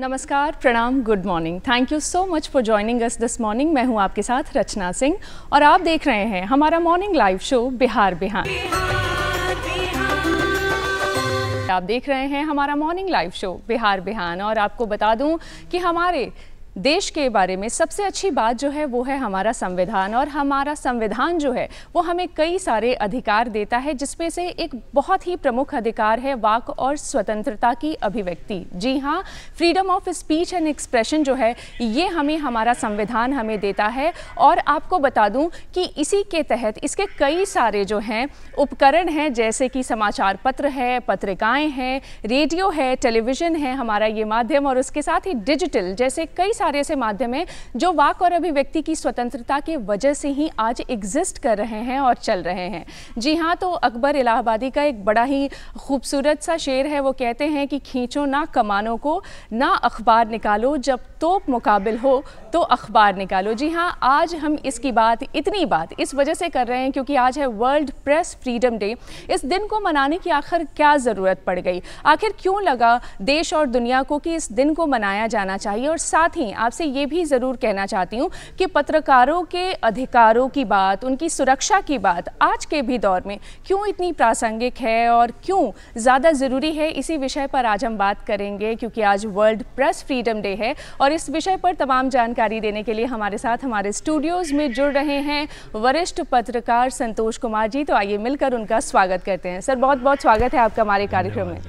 नमस्कार, प्रणाम, good morning. Thank you so much for joining us this morning. मैं हूं आपके साथ रचना सिंह और आप देख रहे हैं हमारा मॉर्निंग लाइव शो बिहार बिहान। आप देख रहे हैं हमारा मॉर्निंग लाइव शो बिहार बिहान और आपको बता दूं कि हमारे देश के बारे में सबसे अच्छी बात जो है वो है हमारा संविधान। और हमारा संविधान जो है वो हमें कई सारे अधिकार देता है, जिसमें से एक बहुत ही प्रमुख अधिकार है वाक और स्वतंत्रता की अभिव्यक्ति। जी हाँ, freedom of speech and expression जो है ये हमारा संविधान हमें देता है। और आपको बता दूं कि इसी के तहत इसके कई सारे जो हैं उपकरण हैं, जैसे कि समाचार पत्र है, पत्रिकाएँ हैं, रेडियो है, टेलीविज़न है हमारा ये माध्यम, और उसके साथ ही डिजिटल जैसे कई सारे ऐसे माध्यम हैं जो वाक और अभिव्यक्ति की स्वतंत्रता के वजह से ही आज एग्जिस्ट कर रहे हैं और चल रहे हैं। जी हाँ, तो अकबर इलाहाबादी का एक बड़ा ही खूबसूरत सा शेर है। वो कहते हैं कि खींचो ना कमानों को, ना अखबार निकालो, जब तोप मुकाबिल हो तो अखबार निकालो। जी हाँ, आज हम इसकी बात, इतनी बात इस वजह से कर रहे हैं क्योंकि आज है वर्ल्ड प्रेस फ्रीडम डे। इस दिन को मनाने की आखिर क्या ज़रूरत पड़ गई, आखिर क्यों लगा देश और दुनिया को कि इस दिन को मनाया जाना चाहिए। और साथ ही आपसे ये भी ज़रूर कहना चाहती हूँ कि पत्रकारों के अधिकारों की बात, उनकी सुरक्षा की बात आज के भी दौर में क्यों इतनी प्रासंगिक है और क्यों ज़्यादा ज़रूरी है, इसी विषय पर आज हम बात करेंगे। क्योंकि आज वर्ल्ड प्रेस फ्रीडम डे है और इस विषय पर तमाम जानकारी देने के लिए हमारे साथ हमारे स्टूडियोज़ में जुड़ रहे हैं वरिष्ठ पत्रकार संतोष कुमार जी। तो आइए मिलकर उनका स्वागत करते हैं। सर, बहुत बहुत स्वागत है आपका हमारे कार्यक्रम में।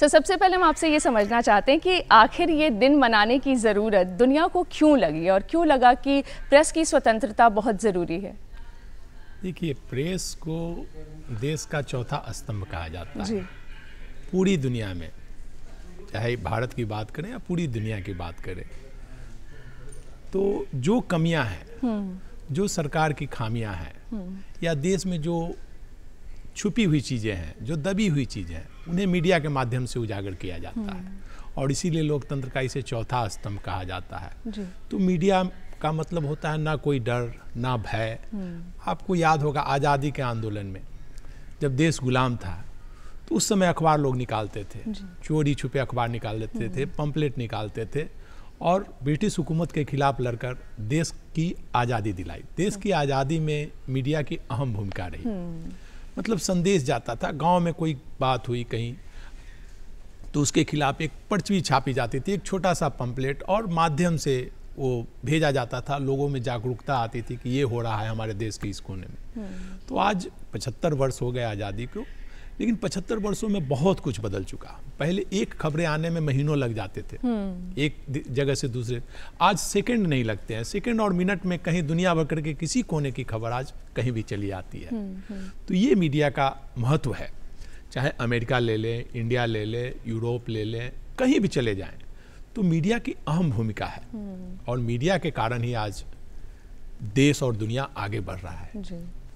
तो सबसे पहले हम आपसे ये समझना चाहते हैं कि आखिर ये दिन मनाने की ज़रूरत दुनिया को क्यों लगी और क्यों लगा कि प्रेस की स्वतंत्रता बहुत ज़रूरी है। देखिए, प्रेस को देश का चौथा स्तंभ कहा जाता जी। है पूरी दुनिया में, चाहे भारत की बात करें या पूरी दुनिया की बात करें। तो जो कमियां हैं, जो सरकार की खामियां हैं या देश में जो छुपी हुई चीज़ें हैं, जो दबी हुई चीज़ें हैं, उन्हें मीडिया के माध्यम से उजागर किया जाता है और इसीलिए लोकतंत्र का इसे चौथा स्तंभ कहा जाता है। जी। तो मीडिया का मतलब होता है ना कोई डर, ना भय। आपको याद होगा आज़ादी के आंदोलन में जब देश गुलाम था तो उस समय अखबार लोग निकालते थे, चोरी छुपे अखबार निकाल लेते थे, पंपलेट निकालते थे और ब्रिटिश हुकूमत के खिलाफ लड़कर देश की आज़ादी दिलाई। देश की आज़ादी में मीडिया की अहम भूमिका रही। मतलब संदेश जाता था, गांव में कोई बात हुई कहीं तो उसके खिलाफ एक पर्ची छापी जाती थी, एक छोटा सा पंपलेट, और माध्यम से वो भेजा जाता था। लोगों में जागरूकता आती थी कि ये हो रहा है हमारे देश के इस कोने में। तो आज 75 वर्ष हो गए आज़ादी को, लेकिन 75 वर्षों में बहुत कुछ बदल चुका। पहले एक खबरें आने में महीनों लग जाते थे एक जगह से दूसरे, आज सेकंड नहीं लगते हैं। सेकंड और मिनट में कहीं दुनिया भर करके किसी कोने की खबर आज कहीं भी चली आती है। तो ये मीडिया का महत्व है। चाहे अमेरिका ले लें, इंडिया ले लें, यूरोप ले लें, कहीं भी चले जाएं तो मीडिया की अहम भूमिका है और मीडिया के कारण ही आज देश और दुनिया आगे बढ़ रहा है।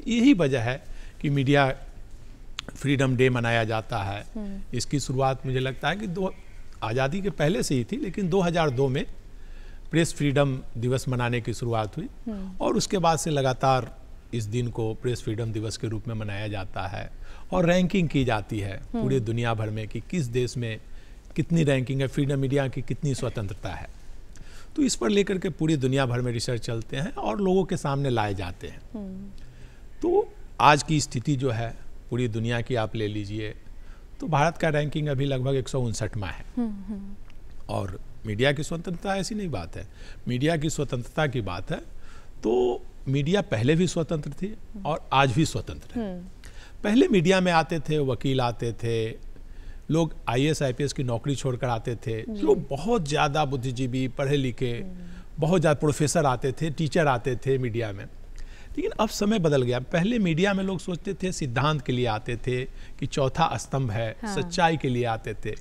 यही वजह है कि मीडिया फ्रीडम डे मनाया जाता है। इसकी शुरुआत मुझे लगता है कि आज़ादी के पहले से ही थी, लेकिन 2002 में प्रेस फ्रीडम दिवस मनाने की शुरुआत हुई और उसके बाद से लगातार इस दिन को प्रेस फ्रीडम दिवस के रूप में मनाया जाता है और रैंकिंग की जाती है पूरे दुनिया भर में कि किस देश में कितनी रैंकिंग है, फ्रीडम मीडिया की कितनी स्वतंत्रता है। तो इस पर लेकर के पूरी दुनिया भर में रिसर्च चलते हैं और लोगों के सामने लाए जाते हैं। तो आज की स्थिति जो है पूरी दुनिया की आप ले लीजिए तो भारत का रैंकिंग अभी लगभग 159वां है। और मीडिया की स्वतंत्रता ऐसी नहीं बात है, मीडिया की स्वतंत्रता की बात है। तो मीडिया पहले भी स्वतंत्र थी और आज भी स्वतंत्र है। पहले मीडिया में आते थे वकील, आते थे लोग, IAS IPS की नौकरी छोड़कर आते थे, लोग बहुत ज़्यादा बुद्धिजीवी, पढ़े लिखे, बहुत ज़्यादा प्रोफेसर आते थे, टीचर आते थे मीडिया में। लेकिन अब समय बदल गया। पहले मीडिया में लोग सोचते थे सिद्धांत के लिए आते थे कि चौथा स्तंभ है, सच्चाई के लिए आते थे।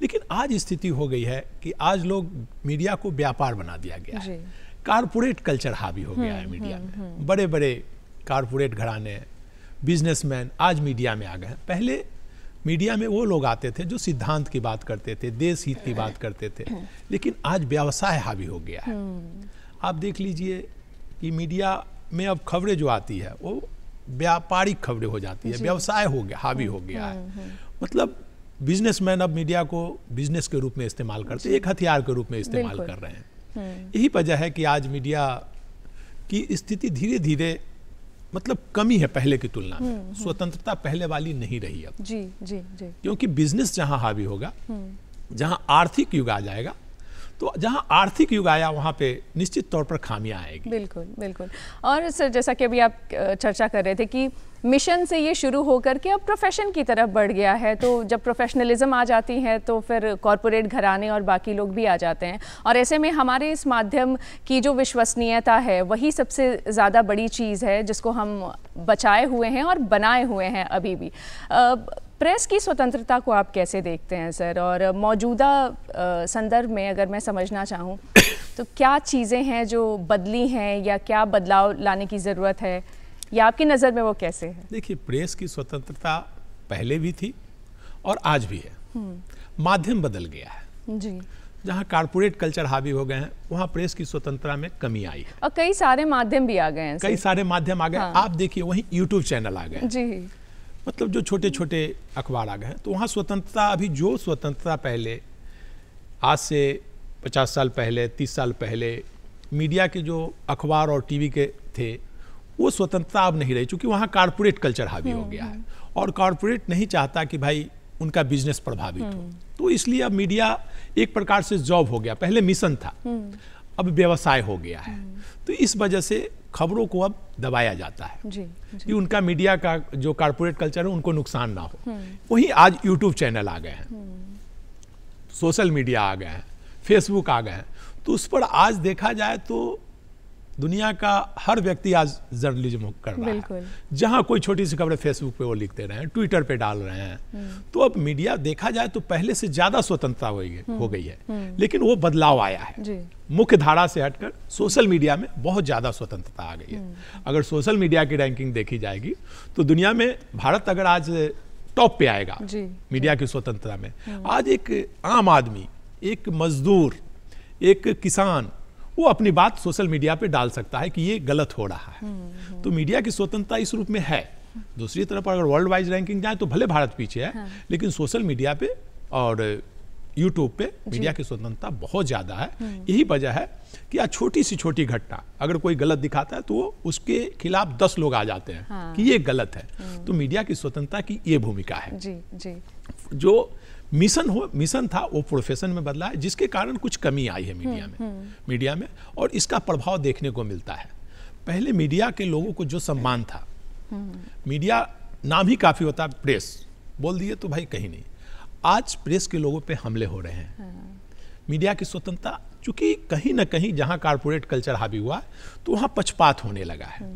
लेकिन आज स्थिति हो गई है कि आज लोग मीडिया को व्यापार बना दिया गया है। कारपोरेट कल्चर हावी हो गया है मीडिया में। बड़े बड़े कारपोरेट घराने, बिजनेसमैन आज मीडिया में आ गए हैं। पहले मीडिया में वो लोग आते थे जो सिद्धांत की बात करते थे, देश हित की बात करते थे, लेकिन आज व्यवसाय हावी हो गया है। आप देख लीजिए कि मीडिया में अब खबरें जो आती है वो व्यापारिक खबरें हो जाती है, व्यवसाय हो गया, हावी हो गया है। मतलब बिजनेसमैन अब मीडिया को बिजनेस के रूप में इस्तेमाल करते हैं, एक हथियार के रूप में इस्तेमाल कर रहे हैं। यही वजह है कि आज मीडिया की स्थिति धीरे धीरे मतलब कमी है पहले की तुलना में। स्वतंत्रता पहले वाली नहीं रही अब। जी जी जी। क्योंकि बिजनेस जहां हावी होगा, जहां आर्थिक युग आ जाएगा, तो जहां आर्थिक युग आया वहां पे निश्चित तौर पर खामियां आएगी। बिल्कुल बिल्कुल। और सर जैसा कि अभी आप चर्चा कर रहे थे कि मिशन से ये शुरू होकर के अब प्रोफेशन की तरफ बढ़ गया है, तो जब प्रोफेशनलिज्म आ जाती है तो फिर कॉरपोरेट घराने और बाकी लोग भी आ जाते हैं, और ऐसे में हमारे इस माध्यम की जो विश्वसनीयता है वही सबसे ज़्यादा बड़ी चीज़ है जिसको हम बचाए हुए हैं और बनाए हुए हैं अभी भी। प्रेस की स्वतंत्रता को आप कैसे देखते हैं सर, और मौजूदा संदर्भ में अगर मैं समझना चाहूँ तो क्या चीज़ें हैं जो बदली हैं या क्या बदलाव लाने की ज़रूरत है, या आपकी नज़र में वो कैसे है? देखिए, प्रेस की स्वतंत्रता पहले भी थी और आज भी है। माध्यम बदल गया है जी। जहाँ कारपोरेट कल्चर हावी हो गए हैं वहाँ प्रेस की स्वतंत्रता में कमी आई है, और कई सारे माध्यम भी आ गए हैं। कई सारे माध्यम आ गए। हाँ। आप देखिए वहीं यूट्यूब चैनल आ गए जी, मतलब जो छोटे छोटे अखबार आ गए हैं, तो वहाँ स्वतंत्रता अभी जो स्वतंत्रता पहले आज से 50 साल पहले 30 साल पहले मीडिया के जो अखबार और टीवी के थे वो स्वतंत्रता अब नहीं रही, क्योंकि वहाँ कारपोरेट कल्चर हावी हो गया है और कारपोरेट नहीं चाहता कि भाई उनका बिजनेस प्रभावित हो। तो इसलिए अब मीडिया एक प्रकार से जॉब हो गया, पहले मिशन था अब व्यवसाय हो गया है। तो इस वजह से खबरों को अब दबाया जाता है जी, जी। कि उनका मीडिया का जो कारपोरेट कल्चर है उनको नुकसान ना हो। वहीं आज यूट्यूब चैनल आ गए हैं, सोशल मीडिया आ गए हैं, फेसबुक आ गए हैं, तो उस पर आज देखा जाए तो दुनिया का हर व्यक्ति आज जर्नलिज्म कर रहा है। जहां कोई छोटी सी खबरें फेसबुक पे वो लिखते रहे हैं, ट्विटर पे डाल रहे हैं। तो अब मीडिया देखा जाए तो पहले से ज्यादा स्वतंत्रता हो गई है, लेकिन वो बदलाव आया है। मुख्य धारा से हटकर सोशल मीडिया में बहुत ज्यादा स्वतंत्रता आ गई है। अगर सोशल मीडिया की रैंकिंग देखी जाएगी तो दुनिया में भारत अगर आज टॉप पे आएगा मीडिया की स्वतंत्रता में। आज एक आम आदमी, एक मजदूर, एक किसान वो अपनी बात सोशल मीडिया पे डाल सकता है कि ये गलत हो रहा है। तो मीडिया की स्वतंत्रता इस रूप में है। दूसरी तरफ अगर वर्ल्ड वाइज रैंकिंग जाए तो भले भारत पीछे है, लेकिन सोशल मीडिया पे और यूट्यूब पे मीडिया की स्वतंत्रता बहुत ज्यादा है। यही वजह है कि आज छोटी सी छोटी घटना अगर कोई गलत दिखाता है तो उसके खिलाफ 10 लोग आ जाते हैं कि ये गलत है। तो मीडिया की स्वतंत्रता की ये भूमिका है। जी, जी। जो मिशन था वो प्रोफेशन में बदला है, जिसके कारण कुछ कमी आई है मीडिया में और इसका प्रभाव देखने को मिलता है। पहले मीडिया के लोगों को जो सम्मान था, मीडिया नाम ही काफी होता, प्रेस बोल दिए तो भाई कहीं नहीं। आज प्रेस के लोगों पे हमले हो रहे हैं। मीडिया की स्वतंत्रता चूंकि कहीं ना कहीं जहां कारपोरेट कल्चर हावी हुआ तो वहां पक्षपात होने लगा है,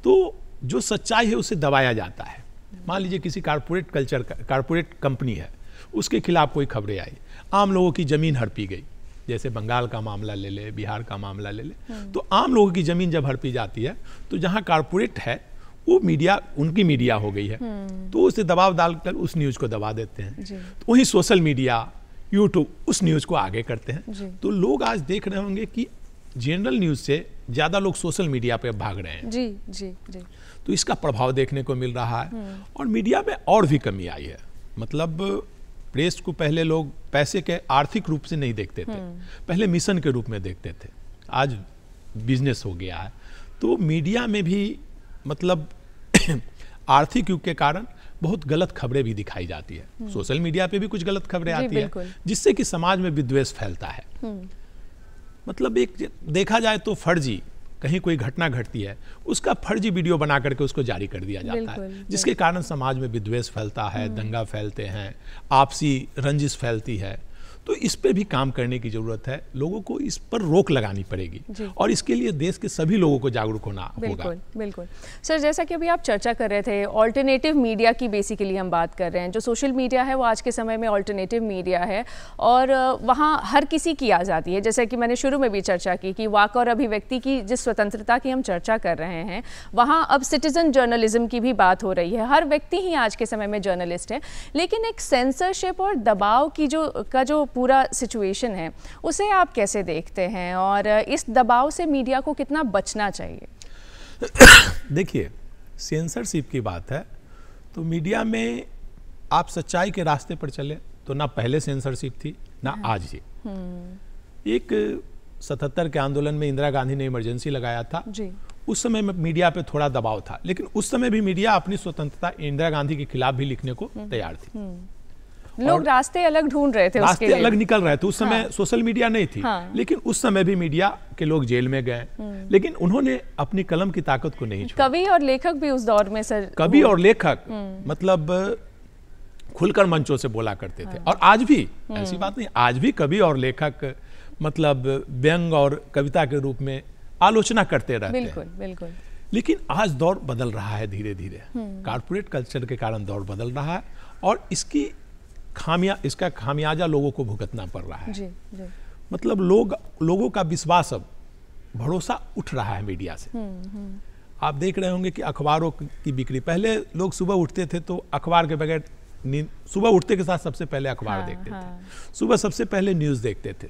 तो जो सच्चाई है उसे दबाया जाता है। मान लीजिए किसी कारपोरेट कंपनी है, उसके खिलाफ कोई खबरें आई, आम लोगों की जमीन हड़पी गई, जैसे बंगाल का मामला ले ले, बिहार का मामला ले ले, तो आम लोगों की जमीन जब हड़पी जाती है तो जहां कारपोरेट है वो मीडिया उनकी मीडिया हो गई है, तो उसे दबाव डालकर उस न्यूज को दबा देते हैं। तो वहीं सोशल मीडिया, यूट्यूब उस न्यूज को आगे करते हैं। तो लोग आज देख रहे होंगे कि जनरल न्यूज से ज्यादा लोग सोशल मीडिया पे भाग रहे हैं। जी, जी, जी। तो इसका प्रभाव देखने को मिल रहा है। और मीडिया में और भी कमी आई है। मतलब प्रेस को पहले लोग पैसे के आर्थिक रूप से नहीं देखते थे, पहले मिशन के रूप में देखते थे, आज बिजनेस हो गया है। तो मीडिया में भी मतलब आर्थिक युग के कारण बहुत गलत खबरें भी दिखाई जाती है। सोशल मीडिया पे भी कुछ गलत खबरें आती है जिससे कि समाज में विद्वेष फैलता है। मतलब एक देखा जाए तो फर्जी कहीं कोई घटना घटती है, उसका फर्जी वीडियो बना करके उसको जारी कर दिया जाता है, जिसके कारण समाज में विद्वेष फैलता है, दंगा फैलते हैं, आपसी रंजिश फैलती है। तो इस पे भी काम करने की जरूरत है। लोगों को इस पर रोक लगानी पड़ेगी और इसके लिए देश के सभी लोगों को जागरूक होना होगा। बिल्कुल सर, जैसा कि अभी आप चर्चा कर रहे थे ऑल्टरनेटिव मीडिया की, बेसिकली हम बात कर रहे हैं। जो सोशल मीडिया है वो आज के समय में ऑल्टरनेटिव मीडिया है और वहाँ हर किसी की आज़ादी है। जैसे कि मैंने शुरू में भी चर्चा की कि वाक और अभिव्यक्ति की जिस स्वतंत्रता की हम चर्चा कर रहे हैं, वहाँ अब सिटीजन जर्नलिज्म की भी बात हो रही है। हर व्यक्ति ही आज के समय में जर्नलिस्ट है, लेकिन एक सेंसरशिप और दबाव की जो पूरा सिचुएशन है उसे आप कैसे देखते हैं और इस दबाव से मीडिया को कितना बचना चाहिए? देखिए, सेंसरशिप की बात है तो मीडिया में आप सच्चाई के रास्ते पर चले तो ना पहले सेंसरशिप थी ना आज ही। एक 77 के आंदोलन में इंदिरा गांधी ने इमरजेंसी लगाया था जी। उस समय में मीडिया पे थोड़ा दबाव था, लेकिन उस समय भी मीडिया अपनी स्वतंत्रता इंदिरा गांधी के खिलाफ भी लिखने को तैयार थी। लोग रास्ते अलग ढूंढ रहे थे, रास्ते अलग निकल रहे थे। उस समय हाँ। सोशल मीडिया नहीं थी, लेकिन उस समय भी मीडिया के लोग जेल में गए, लेकिन उन्होंने अपनी कलम की ताकत को नहीं छोड़ा। कवि और लेखक भी उस दौर में सर, कवि और लेखक मतलब खुलकर मंचों से बोला करते थे। और आज भी ऐसी बात नहीं, आज भी कवि और लेखक मतलब व्यंग और कविता के रूप में आलोचना करते रहते हैं। बिल्कुल बिल्कुल। लेकिन आज दौर बदल रहा है धीरे धीरे, कारपोरेट कल्चर के कारण दौर बदल रहा है और इसका खामियाजा लोगों को भुगतना पड़ रहा है। जी, जी। मतलब लोगों का विश्वास, अब भरोसा उठ रहा है मीडिया से। आप देख रहे होंगे कि अखबारों की बिक्री, पहले लोग सुबह उठते थे तो अखबार के बगैर नींद, सुबह उठते के साथ सबसे पहले अखबार देखते थे, सुबह सबसे पहले न्यूज़ देखते थे।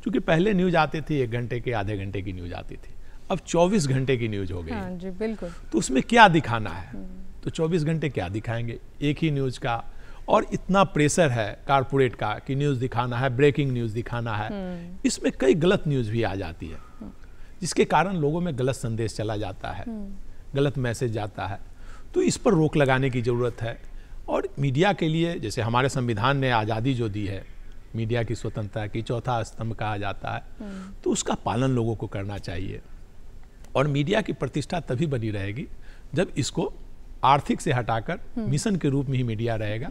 क्योंकि पहले न्यूज़ आती थी 1 घंटे के, आधे घंटे की न्यूज़ आती थी, अब 24 घंटे की न्यूज़ हो गई। हाँ जी, बिल्कुल। तो उसमें क्या दिखाना है, तो 24 घंटे क्या दिखाएंगे, एक ही न्यूज़ का। और इतना प्रेशर है कारपोरेट का कि न्यूज़ दिखाना है, ब्रेकिंग न्यूज़ दिखाना है। इसमें कई गलत न्यूज़ भी आ जाती है, जिसके कारण लोगों में गलत संदेश चला जाता है, गलत मैसेज जाता है। तो इस पर रोक लगाने की ज़रूरत है। और मीडिया के लिए, जैसे हमारे संविधान ने आज़ादी जो दी है, मीडिया की स्वतंत्रता की चौथा स्तंभ कहा जाता है, तो उसका पालन लोगों को करना चाहिए। और मीडिया की प्रतिष्ठा तभी बनी रहेगी जब इसको आर्थिक से हटाकर मिशन के रूप में ही मीडिया रहेगा,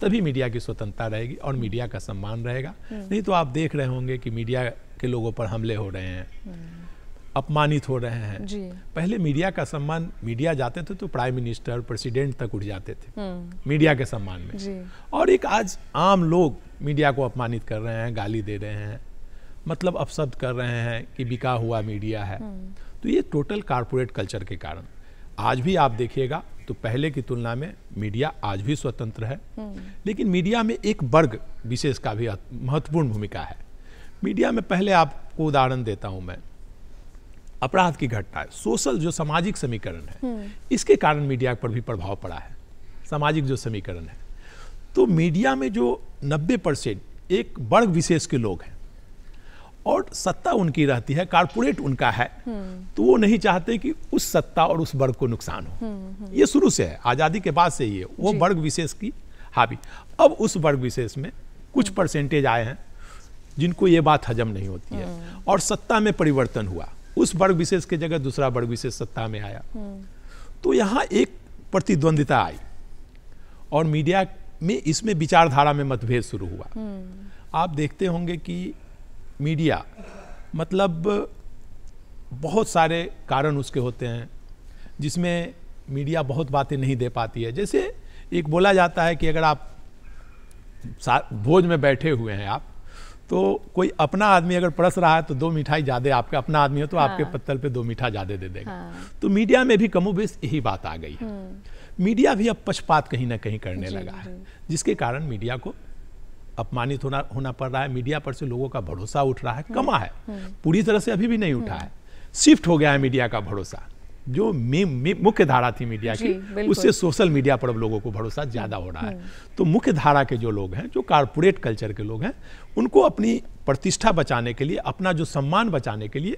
तभी मीडिया की स्वतंत्रता रहेगी और मीडिया का सम्मान रहेगा। नहीं तो आप देख रहे होंगे कि मीडिया के लोगों पर हमले हो रहे हैं, अपमानित हो रहे हैं। पहले मीडिया का सम्मान, मीडिया जाते थे तो प्राइम मिनिस्टर, प्रेसिडेंट तक उठ जाते थे मीडिया के सम्मान में। और एक आज आम लोग मीडिया को अपमानित कर रहे हैं, गाली दे रहे हैं, मतलब अपशब्द कर रहे हैं कि बिका हुआ मीडिया है। तो ये टोटल कारपोरेट कल्चर के कारण आज भी आप देखिएगा तो पहले की तुलना में मीडिया आज भी स्वतंत्र है, लेकिन मीडिया में एक वर्ग विशेष का भी महत्वपूर्ण भूमिका है। मीडिया में पहले आपको उदाहरण देता हूं मैं, अपराध की घटना है, सोशल जो सामाजिक समीकरण है, इसके कारण मीडिया पर भी प्रभाव पड़ा है। सामाजिक जो समीकरण है, तो मीडिया में जो 90% एक वर्ग विशेष के लोग हैं और सत्ता उनकी रहती है, कारपोरेट उनका है, तो वो नहीं चाहते कि उस सत्ता और उस वर्ग को नुकसान हो। ये शुरू से है, आज़ादी के बाद से ही है, वो वर्ग विशेष की हावी। अब उस वर्ग विशेष में कुछ परसेंटेज आए हैं जिनको ये बात हजम नहीं होती है और सत्ता में परिवर्तन हुआ, उस वर्ग विशेष के जगह दूसरा वर्ग विशेष सत्ता में आया, तो यहाँ एक प्रतिद्वंदिता आई और मीडिया में इसमें विचारधारा में मतभेद शुरू हुआ। आप देखते होंगे कि मीडिया मतलब बहुत सारे कारण उसके होते हैं जिसमें मीडिया बहुत बातें नहीं दे पाती है। जैसे एक बोला जाता है कि अगर आप भोज में बैठे हुए हैं आप, तो कोई अपना आदमी अगर परस रहा है तो 2 मिठाई ज़्यादा, आपका अपना आदमी हो तो आपके पत्तल पे 2 मीठा ज़्यादा दे देगा। तो मीडिया में भी कमोबेश यही बात आ गई है। मीडिया भी अब पक्षपात कहीं ना कहीं करने लगा है, जिसके कारण मीडिया को अपमानित होना पड़ रहा है। मीडिया पर से लोगों का भरोसा उठ रहा है, कमा है, पूरी तरह से अभी भी नहीं उठा है, शिफ्ट हो गया है मीडिया का भरोसा। जो मुख्य धारा थी मीडिया की, उससे सोशल मीडिया पर अब लोगों को भरोसा ज्यादा हो रहा है। तो मुख्य धारा के जो लोग हैं, जो कारपोरेट कल्चर के लोग हैं, उनको अपनी प्रतिष्ठा बचाने के लिए, अपना जो सम्मान बचाने के लिए,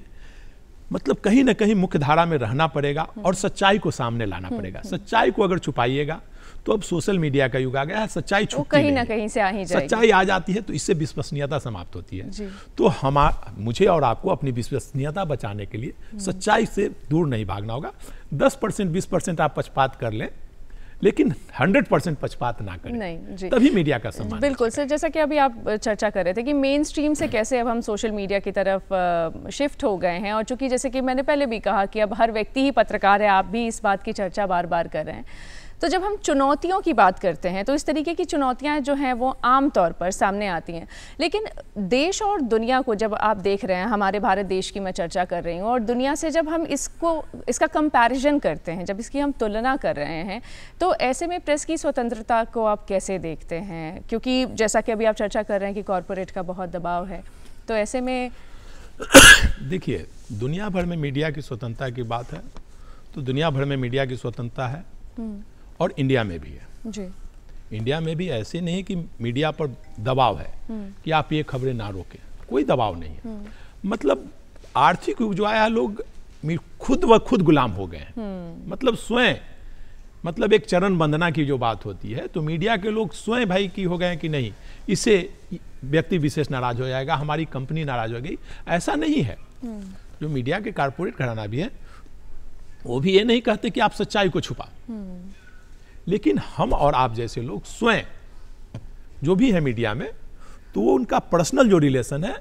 मतलब कहीं ना कहीं मुख्य धारा में रहना पड़ेगा और सच्चाई को सामने लाना पड़ेगा। सच्चाई को अगर छुपाइएगा तो अब सोशल मीडिया का युग आ गया है, सच्चाई छुपती कहीं ना कहीं से आ ही जाएगी। सच्चाई आ जाती है तो इससे विश्वसनीयता समाप्त होती है। तो मुझे और आपको अपनी विश्वसनीयता बचाने के लिए सच्चाई से दूर नहीं भागना होगा। 10% 20% आप पक्षपात कर लें, लेकिन 100% पक्षपात ना करें, नहीं, तभी मीडिया का सम्मान। बिल्कुल सर, जैसा कि अभी आप चर्चा कर रहे थे कि मेन स्ट्रीम से कैसे अब हम सोशल मीडिया की तरफ शिफ्ट हो गए हैं, और चूंकि जैसे कि मैंने पहले भी कहा कि अब हर व्यक्ति ही पत्रकार है, आप भी इस बात की चर्चा बार बार कर रहे हैं। तो जब हम चुनौतियों की बात करते हैं तो इस तरीके की चुनौतियां जो हैं वो आम तौर पर सामने आती हैं, लेकिन देश और दुनिया को जब आप देख रहे हैं, हमारे भारत देश की मैं चर्चा कर रही हूँ, और दुनिया से जब हम इसका कंपैरिजन करते हैं, जब इसकी हम तुलना कर रहे हैं, तो ऐसे में प्रेस की स्वतंत्रता को आप कैसे देखते हैं? क्योंकि जैसा कि अभी आप चर्चा कर रहे हैं कि कॉरपोरेट का बहुत दबाव है, तो ऐसे में देखिए, दुनिया भर में मीडिया की स्वतंत्रता की बात है तो दुनिया भर में मीडिया की स्वतंत्रता है और इंडिया में भी है। जी। इंडिया में भी ऐसे नहीं कि मीडिया पर दबाव है कि आप ये खबरें ना रोकें, कोई दबाव नहीं है। मतलब आर्थिक युग जो आया, लोग खुद व खुद गुलाम हो गए हैं। मतलब स्वयं, मतलब एक चरण वंदना की जो बात होती है, तो मीडिया के लोग स्वयं भाई की हो गए हैं कि नहीं, इससे व्यक्ति विशेष नाराज हो जाएगा, हमारी कंपनी नाराज हो गई। ऐसा नहीं है। जो मीडिया के कारपोरेट घराना भी है, वो भी ये नहीं कहते कि आप सच्चाई को छुपा, लेकिन हम और आप जैसे लोग स्वयं जो भी है मीडिया में, तो वो उनका पर्सनल जो रिलेशन है,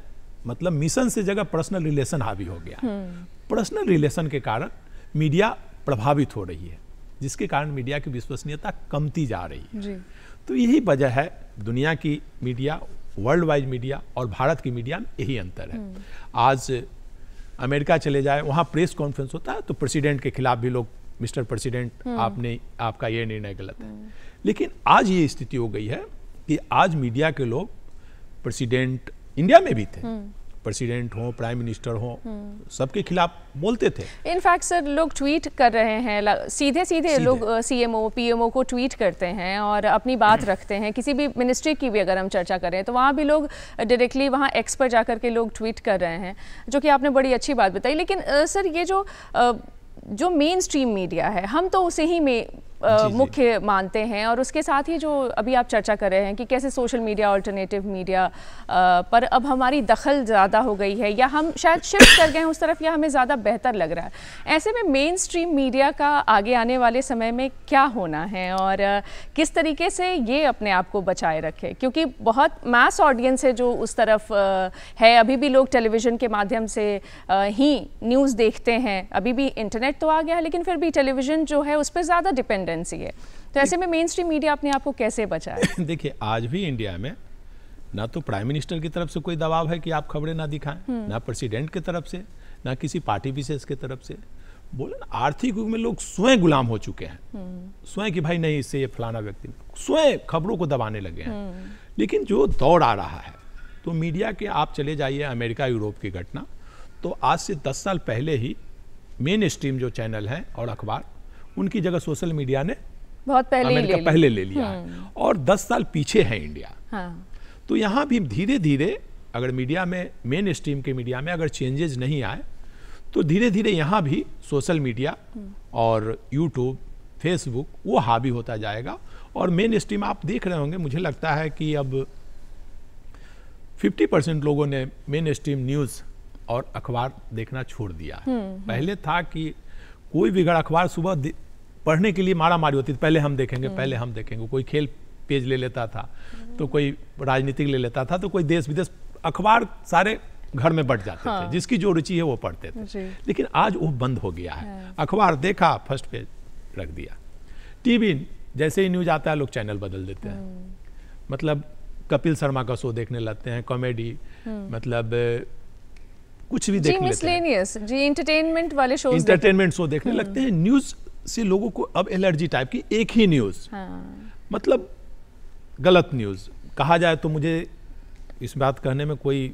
मतलब मिशन से जगह पर्सनल रिलेशन हावी हो गया। पर्सनल रिलेशन के कारण मीडिया प्रभावित हो रही है, जिसके कारण मीडिया की विश्वसनीयता कमती जा रही है जी। तो यही वजह है, दुनिया की मीडिया, वर्ल्ड वाइड मीडिया और भारत की मीडिया में यही अंतर है। आज अमेरिका चले जाए, वहाँ प्रेस कॉन्फ्रेंस होता है, तो प्रेसिडेंट के खिलाफ भी लोग, मिस्टर प्रेसिडेंट आपका ये निर्णय गलत है। लेकिन आज ये स्थिति हो गई है कि आज मीडिया के लोग, प्रेसिडेंट इंडिया में भी थे, प्रेसिडेंट हो, प्राइम मिनिस्टर हो, सबके खिलाफ बोलते थे। इनफैक्ट सर, लोग ट्वीट कर रहे हैं, सीधे लोग सीएमओ पीएमओ को ट्वीट करते हैं और अपनी बात रखते हैं। किसी भी मिनिस्ट्री की भी अगर हम चर्चा करें तो वहाँ भी लोग डायरेक्टली वहाँ एक्स पर जा कर के लोग ट्वीट कर रहे हैं, जो कि आपने बड़ी अच्छी बात बताई। लेकिन सर, ये जो मेन स्ट्रीम मीडिया है, हम तो उसे ही में मुख्य मानते हैं, और उसके साथ ही जो अभी आप चर्चा कर रहे हैं कि कैसे सोशल मीडिया, अल्टरनेटिव मीडिया पर अब हमारी दखल ज़्यादा हो गई है, या हम शायद शिफ्ट कर गए हैं उस तरफ, या हमें ज़्यादा बेहतर लग रहा है। ऐसे में मेन स्ट्रीम मीडिया का आगे आने वाले समय में क्या होना है, और किस तरीके से ये अपने आप को बचाए रखे, क्योंकि बहुत मैस ऑडियंस है जो उस तरफ है। अभी भी लोग टेलीविज़न के माध्यम से ही न्यूज़ देखते हैं, अभी भी इंटरनेट तो आ गया है, लेकिन फिर भी टेलीविज़न जो है उस पर ज़्यादा डिपेंडेंसी है। तो ऐसे में मेन स्ट्रीम मीडिया अपने आप को कैसे बचाए? देखिए, आज भी इंडिया में ना तो प्राइम मिनिस्टर की तरफ से कोई दबाव है कि आप खबरें ना दिखाएं, ना प्रेसिडेंट की तरफ से, ना किसी पार्टी विशेष की तरफ से। बोले ना, आर्थिक युग में लोग स्वयं गुलाम हो चुके हैं, स्वयं कि भाई नहीं, इससे ये फलाना व्यक्ति, स्वयं खबरों को दबाने लगे हैं। लेकिन जो दौर आ रहा है, तो मीडिया के आप चले जाइए अमेरिका यूरोप की घटना, तो आज से 10 साल पहले ही मेन स्ट्रीम जो चैनल हैं और अखबार, उनकी जगह सोशल मीडिया ने बहुत पहले ले लिया है, और 10 साल पीछे है इंडिया। हाँ। तो यहाँ भी धीरे धीरे अगर मीडिया में, मेन स्ट्रीम के मीडिया में अगर चेंजेस नहीं आए, तो धीरे धीरे यहाँ भी सोशल मीडिया और यूट्यूब, फेसबुक वो हावी होता जाएगा। और मेन स्ट्रीम आप देख रहे होंगे, मुझे लगता है कि अब 50% लोगों ने मेन स्ट्रीम न्यूज़ और अखबार देखना छोड़ दिया। पहले था कि कोई भी अखबार सुबह पढ़ने के लिए मारा मारी होती थी, पहले हम देखेंगे, कोई खेल पेज ले लेता था, तो कोई राजनीतिक ले लेता था, तो कोई देश विदेश, अखबार सारे घर में बट जाते थे, जिसकी जो रुचि है वो पढ़ते थे। लेकिन आज वो बंद हो गया है। अखबार देखा, फर्स्ट पेज रख दिया। टीवी जैसे ही न्यूज आता है, लोग चैनल बदल देते हैं, मतलब कपिल शर्मा का शो देखने लगते हैं, कॉमेडी, मतलब कुछ भी देखने लगते हैं, जी एंटरटेनमेंट वाले शो, एंटरटेनमेंट शो देखने लगते हैं। न्यूज से लोगों को अब एलर्जी टाइप की, एक ही न्यूज, मतलब गलत न्यूज कहा जाए तो मुझे इस बात कहने में कोई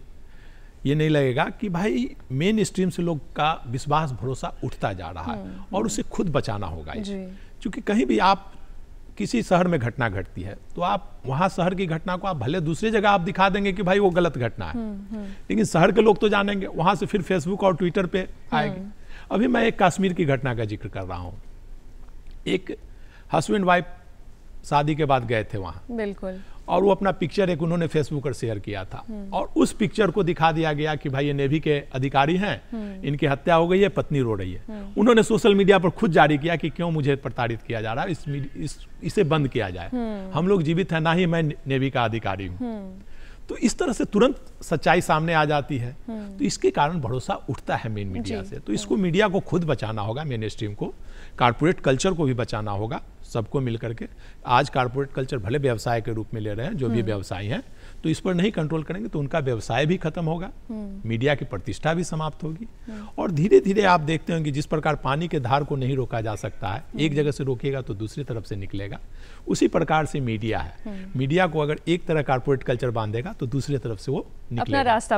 ये नहीं लगेगा कि भाई मेन स्ट्रीम से लोग का विश्वास भरोसा उठता जा रहा है, और उसे खुद बचाना होगा। क्योंकि कहीं भी आप किसी शहर में घटना घटती है, तो आप वहाँ शहर की घटना को आप भले दूसरी जगह आप दिखा देंगे कि भाई वो गलत घटना है, लेकिन शहर के लोग तो जानेंगे, वहाँ से फिर फेसबुक और ट्विटर पे आएंगे। अभी मैं एक कश्मीर की घटना का जिक्र कर रहा हूँ। एक हस्बैंड वाइफ शादी के बाद गए थे वहाँ, बिल्कुल, और वो अपना पिक्चर एक उन्होंने फेसबुक पर शेयर किया था, और उस पिक्चर को दिखा दिया गया कि भाई ये नेवी के अधिकारी हैं, इनकी हत्या हो गई है, पत्नी रो रही है। उन्होंने सोशल मीडिया पर खुद जारी किया कि क्यों मुझे प्रताड़ित किया जा रहा है, इसे बंद किया जाए, हम लोग जीवित हैं, ना ही मैं नेवी का अधिकारी हूँ। तो इस तरह से तुरंत सच्चाई सामने आ जाती है, तो इसके कारण भरोसा उठता है मेन मीडिया से। तो इसको मीडिया को खुद बचाना होगा, मेन स्ट्रीम को, कारपोरेट कल्चर को भी बचाना होगा, सबको मिलकर के। आज कारपोरेट कल्चर भले व्यवसाय के रूप में ले रहे हैं, जो भी व्यवसायी हैं, तो इस पर नहीं कंट्रोल करेंगे तो उनका व्यवसाय भी खत्म होगा, मीडिया की प्रतिष्ठा भी समाप्त होगी। और धीरे धीरे आप देखते हैं कि जिस प्रकार पानी के धार को नहीं रोका जा सकता है, एक जगह से रोकेगा तो दूसरी तरफ से निकलेगा, उसी प्रकार से मीडिया है। मीडिया को अगर एक तरह कारपोरेट कल्चर बांधेगा तो दूसरी तरफ से वो अपना रास्ता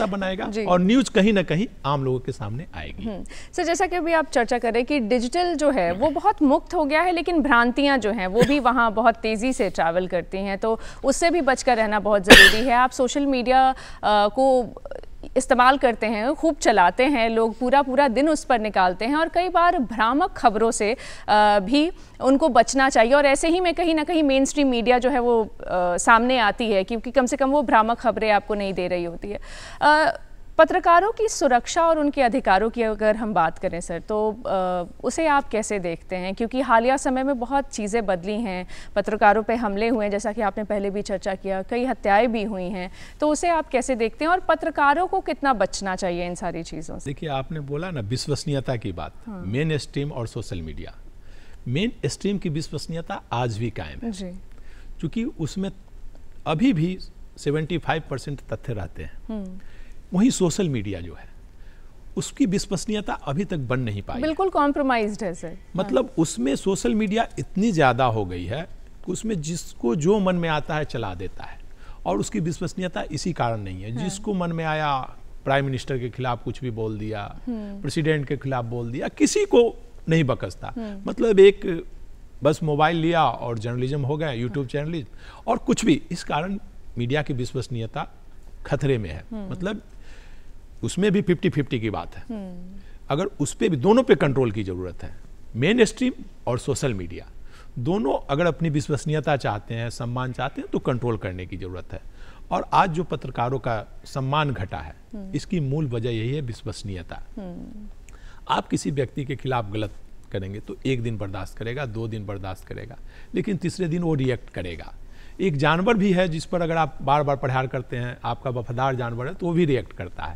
बनाएगा, और न्यूज कहीं ना कहीं आम लोगों के सामने आएगी। सर, जैसा कि अभी आप चर्चा कर रहे हैं कि डिजिटल जो है वो बहुत मुक्त हो गया है, लेकिन लेकिन भ्रांतियां जो हैं वो भी वहाँ बहुत तेज़ी से ट्रैवल करती हैं, तो उससे भी बचकर रहना बहुत ज़रूरी है। आप सोशल मीडिया को इस्तेमाल करते हैं, खूब चलाते हैं, लोग पूरा दिन उस पर निकालते हैं और कई बार भ्रामक खबरों से भी उनको बचना चाहिए। और ऐसे ही में कहीं ना कहीं मेन स्ट्रीम मीडिया जो है वो सामने आती है, क्योंकि कम से कम वो भ्रामक खबरें आपको नहीं दे रही होती है। पत्रकारों की सुरक्षा और उनके अधिकारों की अगर हम बात करें सर, तो उसे आप कैसे देखते हैं? क्योंकि हालिया समय में बहुत चीज़ें बदली हैं, पत्रकारों पे हमले हुए हैं, जैसा कि आपने पहले भी चर्चा किया, कई हत्याएं भी हुई हैं, तो उसे आप कैसे देखते हैं और पत्रकारों को कितना बचना चाहिए इन सारी चीज़ों से? देखिए, आपने बोला ना विश्वसनीयता की बात। हाँ। मेन स्ट्रीम और सोशल मीडिया, मेन स्ट्रीम की विश्वसनीयता आज भी कायम है जी, क्योंकि उसमें अभी भी 75% तथ्य रहते हैं। वहीं सोशल मीडिया जो है उसकी विश्वसनीयता अभी तक बन नहीं पाई, बिल्कुल कॉम्प्रोमाइज्ड है सर। मतलब उसमें सोशल मीडिया इतनी ज़्यादा हो गई है कि उसमें जिसको जो मन में आता है चला देता है, और उसकी विश्वसनीयता इसी कारण नहीं है। जिसको मन में आया प्राइम मिनिस्टर के खिलाफ कुछ भी बोल दिया, प्रेसिडेंट के खिलाफ बोल दिया, किसी को नहीं बकसता। मतलब एक बस मोबाइल लिया और जर्नलिज्म हो गया, यूट्यूब जर्नलिज्म, और कुछ भी। इस कारण मीडिया की विश्वसनीयता खतरे में है। मतलब उसमें भी 50-50 की बात है। अगर उस पे भी, दोनों पे कंट्रोल की जरूरत है। मेन स्ट्रीम और सोशल मीडिया दोनों अगर अपनी विश्वसनीयता चाहते हैं, सम्मान चाहते हैं, तो कंट्रोल करने की जरूरत है। और आज जो पत्रकारों का सम्मान घटा है, इसकी मूल वजह यही है, विश्वसनीयता। आप किसी व्यक्ति के खिलाफ गलत करेंगे तो एक दिन बर्दाश्त करेगा, 2 दिन बर्दाश्त करेगा, लेकिन तीसरे दिन वो रिएक्ट करेगा। एक जानवर भी है जिस पर अगर आप बार बार प्रहार करते हैं, आपका वफादार जानवर है, तो वो भी रिएक्ट करता है।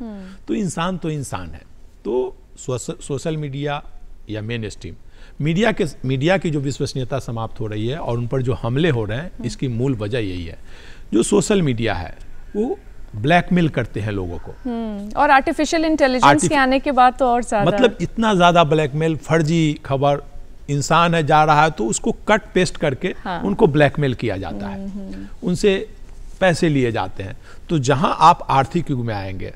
तो इंसान है। तो सोशल मीडिया या मेन स्ट्रीम मीडिया की जो विश्वसनीयता समाप्त हो रही है और उन पर जो हमले हो रहे हैं, इसकी मूल वजह यही है। जो सोशल मीडिया है वो ब्लैकमेल करते हैं लोगों को, और आर्टिफिशियल इंटेलिजेंस के आने के बाद तो और ज्यादा, मतलब इतना ज्यादा ब्लैकमेल, फर्जी खबर, इंसान है जा रहा है तो उसको कट पेस्ट करके उनको ब्लैकमेल किया जाता है, उनसे पैसे लिए जाते हैं। तो जहां आप आर्थिक युग में आएंगे,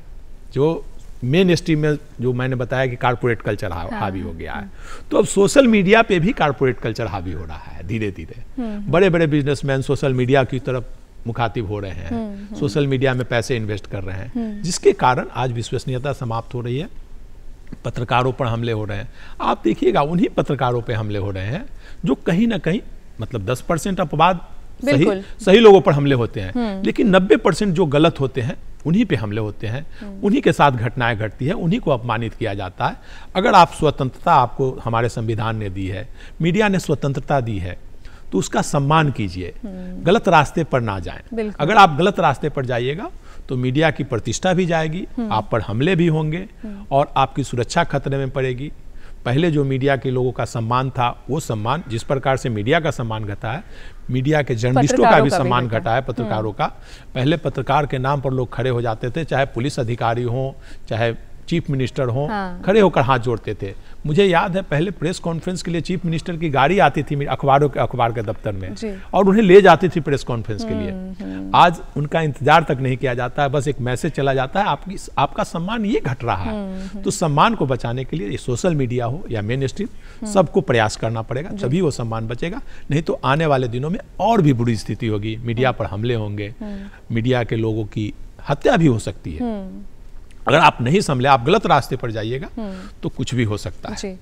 जो मेन स्ट्रीम में जो मैंने बताया कि कारपोरेट कल्चर हावी हो गया है, तो अब सोशल मीडिया पे भी कारपोरेट कल्चर हावी हो रहा है धीरे धीरे। बड़े बड़े बिजनेसमैन सोशल मीडिया की तरफ मुखातिब हो रहे हैं, सोशल मीडिया में पैसे इन्वेस्ट कर रहे हैं, जिसके कारण आज विश्वसनीयता समाप्त हो रही है। पत्रकारों पर हमले हो रहे हैं। आप देखिएगा, उन्हीं पत्रकारों पे हमले हो रहे हैं जो कहीं ना कहीं, मतलब 10% अपवाद सही लोगों पर हमले होते हैं, लेकिन 90% जो गलत होते हैं उन्हीं पे हमले होते हैं, उन्हीं के साथ घटनाएं घटती है, उन्हीं को अपमानित किया जाता है। अगर आप स्वतंत्रता, आपको हमारे संविधान ने दी है, मीडिया ने स्वतंत्रता दी है, तो उसका सम्मान कीजिए, गलत रास्ते पर ना जाएं। अगर आप गलत रास्ते पर जाइएगा तो मीडिया की प्रतिष्ठा भी जाएगी, आप पर हमले भी होंगे और आपकी सुरक्षा खतरे में पड़ेगी। पहले जो मीडिया के लोगों का सम्मान था, वो सम्मान, जिस प्रकार से मीडिया का सम्मान घटा है, मीडिया के जर्नलिस्टों का भी सम्मान घटा है, पत्रकारों का। पहले पत्रकार के नाम पर लोग खड़े हो जाते थे, चाहे पुलिस अधिकारी हो, चाहे चीफ मिनिस्टर हो, खड़े होकर हाथ जोड़ते थे। मुझे याद है पहले प्रेस कॉन्फ्रेंस के लिए चीफ मिनिस्टर की गाड़ी आती थी अखबार के दफ्तर में, और उन्हें ले जाती थी प्रेस कॉन्फ्रेंस के लिए। आज उनका इंतजार तक नहीं किया जाता है, बस एक मैसेज चला जाता है, आपका सम्मान ये घट रहा है। तो सम्मान को बचाने के लिए, ये सोशल मीडिया हो या मेन स्ट्रीम, सबको प्रयास करना पड़ेगा, तभी वो सम्मान बचेगा। नहीं तो आने वाले दिनों में और भी बुरी स्थिति होगी, मीडिया पर हमले होंगे, मीडिया के लोगों की हत्या भी हो सकती है। अगर आप नहीं संभले, आप गलत रास्ते पर जाइएगा तो कुछ भी हो सकता है। जी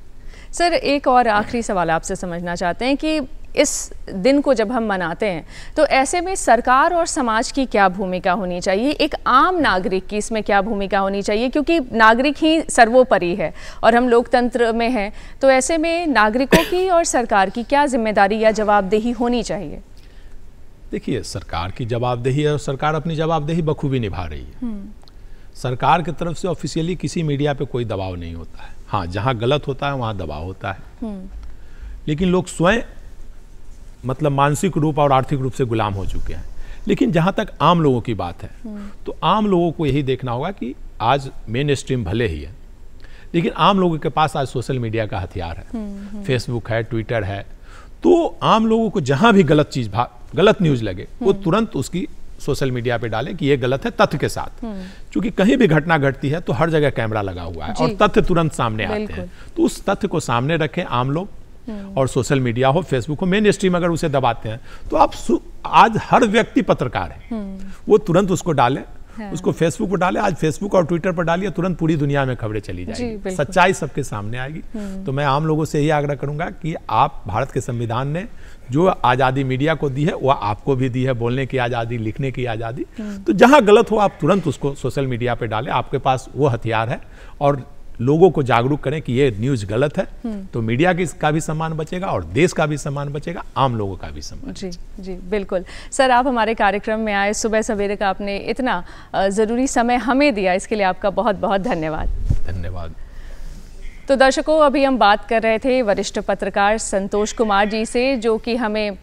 सर, एक और आखिरी सवाल आपसे समझना चाहते हैं कि इस दिन को जब हम मनाते हैं तो ऐसे में सरकार और समाज की क्या भूमिका होनी चाहिए, एक आम नागरिक की इसमें क्या भूमिका होनी चाहिए, क्योंकि नागरिक ही सर्वोपरि है और हम लोकतंत्र में हैं, तो ऐसे में नागरिकों की और सरकार की क्या जिम्मेदारी या जवाबदेही होनी चाहिए? देखिए, सरकार की जवाबदेही है और सरकार अपनी जवाबदेही बखूबी निभा रही है। सरकार की तरफ से ऑफिशियली किसी मीडिया पे कोई दबाव नहीं होता है। हाँ, जहाँ गलत होता है वहाँ दबाव होता है, लेकिन लोग स्वयं मतलब मानसिक रूप और आर्थिक रूप से गुलाम हो चुके हैं। लेकिन जहाँ तक आम लोगों की बात है, तो आम लोगों को यही देखना होगा कि आज मेन स्ट्रीम भले ही है, लेकिन आम लोगों के पास आज सोशल मीडिया का हथियार है, फेसबुक है, ट्विटर है। तो आम लोगों को जहाँ भी गलत न्यूज़ लगे, वो तुरंत उसकी सोशल मीडिया पे डालें कि ये गलत है, तथ्य के साथ। क्योंकि कहीं भी घटना घटती है तो हर जगह कैमरा लगा हुआ है और तथ्य तुरंत सामने आते हैं। तो उस तथ्य को सामने रखें आम लोग, और सोशल मीडिया हो, फेसबुक हो, मेन स्ट्रीम अगर उसे दबाते हैं तो आप आज हर व्यक्ति पत्रकार है, वो तुरंत उसको डाले, उसको फेसबुक पर डाले, आज फेसबुक और ट्विटर पर डालिए, तुरंत पूरी दुनिया में खबरें चली जाएगी, सच्चाई सबके सामने आएगी। तो मैं आम लोगों से यही आग्रह करूंगा कि आप, भारत के संविधान ने जो आज़ादी मीडिया को दी है वो आपको भी दी है, बोलने की आज़ादी, लिखने की आज़ादी। तो जहां गलत हो आप तुरंत उसको सोशल मीडिया पे डालें, आपके पास वो हथियार है, और लोगों को जागरूक करें कि ये न्यूज़ गलत है। तो मीडिया का भी सम्मान बचेगा और देश का भी सम्मान बचेगा, आम लोगों का भी सम्मान। जी जी बिल्कुल सर, आप हमारे कार्यक्रम में आए, सुबह सवेरे का आपने इतना ज़रूरी समय हमें दिया, इसके लिए आपका बहुत बहुत धन्यवाद। धन्यवाद। तो दर्शकों, अभी हम बात कर रहे थे वरिष्ठ पत्रकार संतोष कुमार जी से, जो कि हमें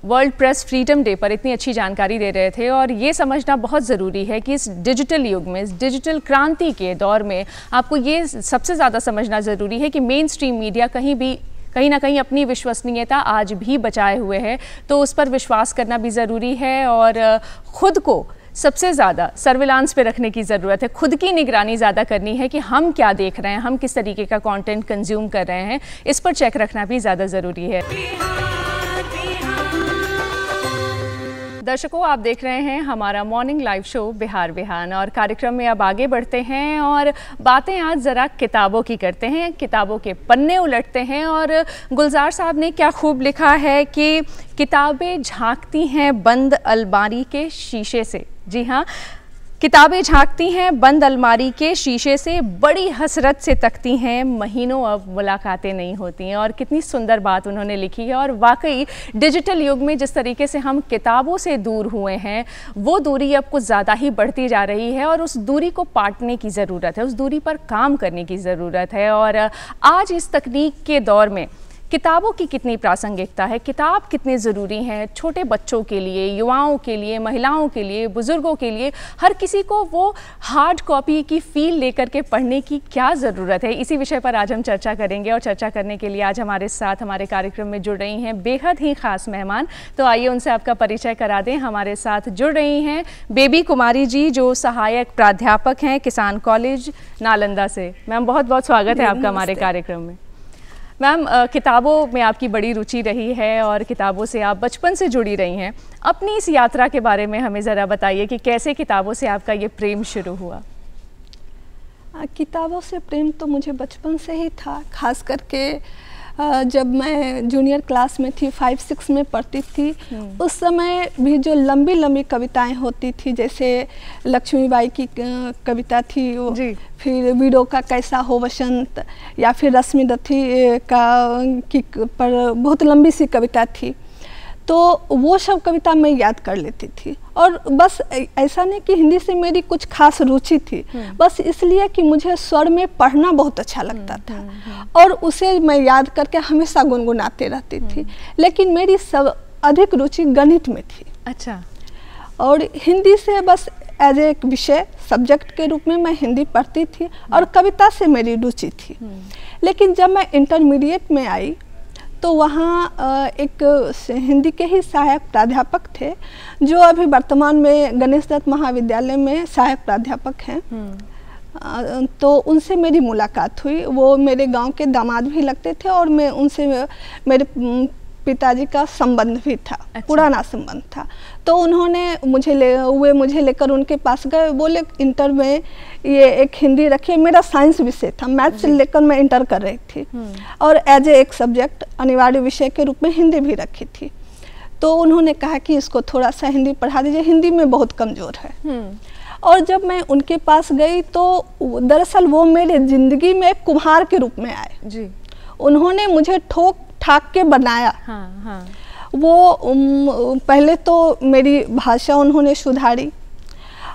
वर्ल्ड प्रेस फ्रीडम डे पर इतनी अच्छी जानकारी दे रहे थे। और ये समझना बहुत ज़रूरी है कि इस डिजिटल युग में, इस डिजिटल क्रांति के दौर में आपको ये सबसे ज़्यादा समझना ज़रूरी है कि मेन स्ट्रीम मीडिया कहीं ना कहीं अपनी विश्वसनीयता आज भी बचाए हुए है, तो उस पर विश्वास करना भी ज़रूरी है और ख़ुद को सबसे ज़्यादा सर्विलांस पे रखने की ज़रूरत है। खुद की निगरानी ज़्यादा करनी है कि हम क्या देख रहे हैं, हम किस तरीके का कंटेंट कंज्यूम कर रहे हैं, इस पर चेक रखना भी ज़्यादा ज़रूरी है। दर्शकों, आप देख रहे हैं हमारा मॉर्निंग लाइव शो बिहार बिहान, और कार्यक्रम में अब आगे बढ़ते हैं और बातें आज ज़रा किताबों की करते हैं, किताबों के पन्ने उलटते हैं। और गुलजार साहब ने क्या खूब लिखा है कि किताबें झांकती हैं बंद अलमारी के शीशे से। जी हाँ, किताबें झांकती हैं बंद अलमारी के शीशे से, बड़ी हसरत से तकती हैं, महीनों अब मुलाकातें नहीं होती हैं। और कितनी सुंदर बात उन्होंने लिखी है। और वाकई डिजिटल युग में जिस तरीके से हम किताबों से दूर हुए हैं, वो दूरी अब कुछ ज़्यादा ही बढ़ती जा रही है और उस दूरी को पाटने की ज़रूरत है, उस दूरी पर काम करने की ज़रूरत है। और आज इस तकनीक के दौर में किताबों की कितनी प्रासंगिकता है, किताब कितनी ज़रूरी है छोटे बच्चों के लिए, युवाओं के लिए, महिलाओं के लिए, बुज़ुर्गों के लिए, हर किसी को वो हार्ड कॉपी की फ़ील लेकर के पढ़ने की क्या ज़रूरत है, इसी विषय पर आज हम चर्चा करेंगे। और चर्चा करने के लिए आज हमारे साथ हमारे कार्यक्रम में जुड़ रही हैं बेहद ही ख़ास मेहमान। तो आइए उनसे आपका परिचय करा दें। हमारे साथ जुड़ रही हैं बेबी कुमारी जी, जो सहायक प्राध्यापक हैं किसान कॉलेज नालंदा से। मैम, बहुत बहुत स्वागत है आपका हमारे कार्यक्रम में। मैम, किताबों में आपकी बड़ी रुचि रही है और किताबों से आप बचपन से जुड़ी रही हैं। अपनी इस यात्रा के बारे में हमें ज़रा बताइए कि कैसे किताबों से आपका ये प्रेम शुरू हुआ। किताबों से प्रेम तो मुझे बचपन से ही था, खास करके जब मैं जूनियर क्लास में थी, 5-6 में पढ़ती थी, उस समय भी जो लंबी लंबी कविताएं होती थी, जैसे लक्ष्मीबाई की कविता थी वो, फिर वीरों का कैसा हो वसंत, या फिर रश्मि दत्ती की पर बहुत लंबी सी कविता थी, तो वो सब कविता मैं याद कर लेती थी। और बस ऐसा नहीं कि हिंदी से मेरी कुछ खास रुचि थी, बस इसलिए कि मुझे स्वर में पढ़ना बहुत अच्छा लगता था और उसे मैं याद करके हमेशा गुनगुनाते रहती थी। लेकिन मेरी सब अधिक रुचि गणित में थी। अच्छा। और हिंदी से बस एज एक विषय, सब्जेक्ट के रूप में मैं हिंदी पढ़ती थी और कविता से मेरी रुचि थी। लेकिन जब मैं इंटरमीडिएट में आई तो वहाँ एक हिंदी के ही सहायक प्राध्यापक थे, जो अभी वर्तमान में गणेश दत्त महाविद्यालय में सहायक प्राध्यापक हैं। तो उनसे मेरी मुलाकात हुई। वो मेरे गांव के दामाद भी लगते थे और मैं उनसे, मेरे पिताजी का संबंध भी था। अच्छा। पुराना संबंध था। तो उन्होंने मुझे लेकर उनके पास गए, बोले इंटर में ये एक हिंदी रखिए। मेरा साइंस विषय था, मैथ से लेकर मैं इंटर कर रही थी और एज ए एक सब्जेक्ट अनिवार्य विषय के रूप में हिंदी भी रखी थी। तो उन्होंने कहा कि इसको थोड़ा सा हिंदी पढ़ा दीजिए, हिंदी में बहुत कमज़ोर है। और जब मैं उनके पास गई तो दरअसल वो मेरे ज़िंदगी में एक कुम्हार के रूप में आए जी। उन्होंने मुझे ठोक ठाक के बनाया। हाँ। वो पहले तो मेरी भाषा उन्होंने सुधारी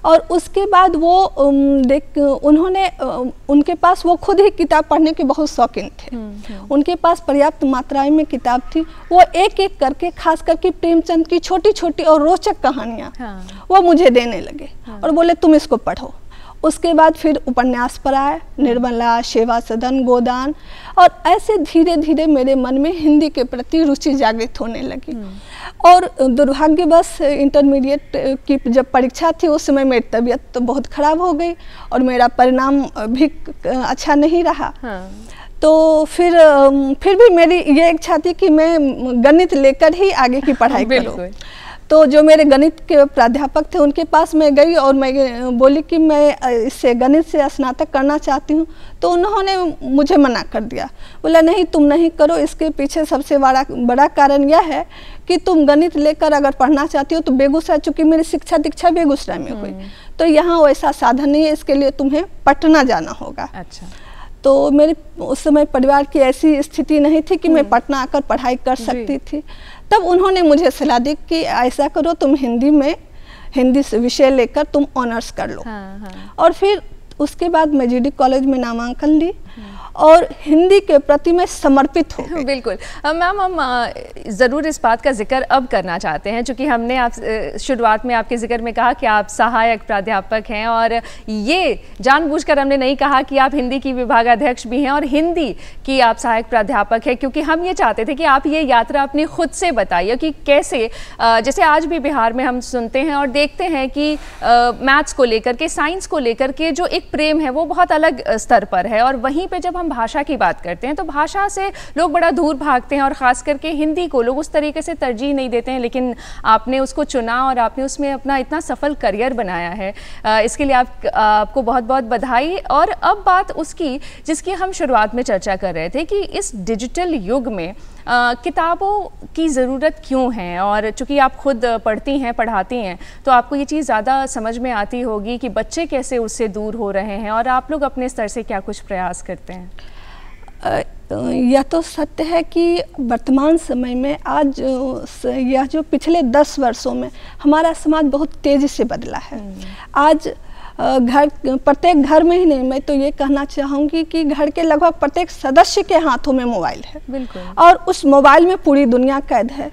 और उसके बाद वो उन्होंने उनके पास, वो खुद ही किताब पढ़ने के बहुत शौकीन थे। उनके पास पर्याप्त मात्राएं में किताब थी। वो एक एक करके, खास करके प्रेमचंद की छोटी छोटी और रोचक कहानियाँ वो मुझे देने लगे और बोले तुम इसको पढ़ो। उसके बाद फिर उपन्यास पर आए, निर्मला, सेवा सदन, गोदान, और ऐसे धीरे धीरे मेरे मन में हिंदी के प्रति रुचि जागृत होने लगी। और दुर्भाग्यवश इंटरमीडिएट की जब परीक्षा थी उस समय मेरी तबीयत तो बहुत ख़राब हो गई और मेरा परिणाम भी अच्छा नहीं रहा। तो फिर भी मेरी ये इच्छा थी कि मैं गणित लेकर ही आगे की पढ़ाई करूँ। तो जो मेरे गणित के प्राध्यापक थे उनके पास मैं गई और मैं बोली कि मैं इससे गणित से स्नातक करना चाहती हूँ। तो उन्होंने मुझे मना कर दिया, बोला नहीं तुम नहीं करो, इसके पीछे सबसे बड़ा कारण यह है कि तुम गणित लेकर अगर पढ़ना चाहती हो तो बेगूसराय, चूँकि मेरी शिक्षा दीक्षा बेगूसराय में हुई तो यहाँ वैसा साधन नहीं है, इसके लिए तुम्हें पटना जाना होगा। अच्छा। तो मेरी उस समय परिवार की ऐसी स्थिति नहीं थी कि मैं पटना आकर पढ़ाई कर सकती थी। तब उन्होंने मुझे सलाह दी कि ऐसा करो तुम हिंदी विषय लेकर तुम ऑनर्स कर लो। और फिर उसके बाद मैं जीडी कॉलेज में नामांकन ली और हिंदी के प्रति मैं समर्पित हो गई। बिल्कुल मैम, हम ज़रूर इस बात का जिक्र अब करना चाहते हैं, क्योंकि हमने आप शुरुआत में आपके जिक्र में कहा कि आप सहायक प्राध्यापक हैं, और ये जानबूझकर हमने नहीं कहा कि आप हिंदी की विभागाध्यक्ष भी हैं और हिंदी की आप सहायक प्राध्यापक हैं, क्योंकि हम ये चाहते थे कि आप ये यात्रा अपनी खुद से बताइए कि कैसे, जैसे आज भी बिहार में हम सुनते हैं और देखते हैं कि मैथ्स को लेकर के, साइंस को लेकर के जो एक प्रेम है वो बहुत अलग स्तर पर है, और वहीं पे जब हम भाषा की बात करते हैं तो भाषा से लोग बड़ा दूर भागते हैं, और ख़ास करके हिंदी को लोग उस तरीके से तरजीह नहीं देते हैं। लेकिन आपने उसको चुना और आपने उसमें अपना इतना सफल करियर बनाया है, इसके लिए आपको बहुत बहुत बधाई। और अब बात उसकी जिसकी हम शुरुआत में चर्चा कर रहे थे कि इस डिजिटल युग में किताबों की ज़रूरत क्यों है, और चूँकि आप खुद पढ़ती हैं, पढ़ाती हैं, तो आपको ये चीज़ ज़्यादा समझ में आती होगी कि बच्चे कैसे उससे दूर हो रहे हैं, और आप लोग अपने स्तर से क्या कुछ प्रयास करते हैं। यह तो सत्य है कि वर्तमान समय में आज यह जो पिछले 10 वर्षों में हमारा समाज बहुत तेज़ी से बदला है। आज प्रत्येक घर में ही नहीं, मैं तो ये कहना चाहूँगी कि घर के लगभग प्रत्येक सदस्य के हाथों में मोबाइल है। बिल्कुल। और उस मोबाइल में पूरी दुनिया कैद है,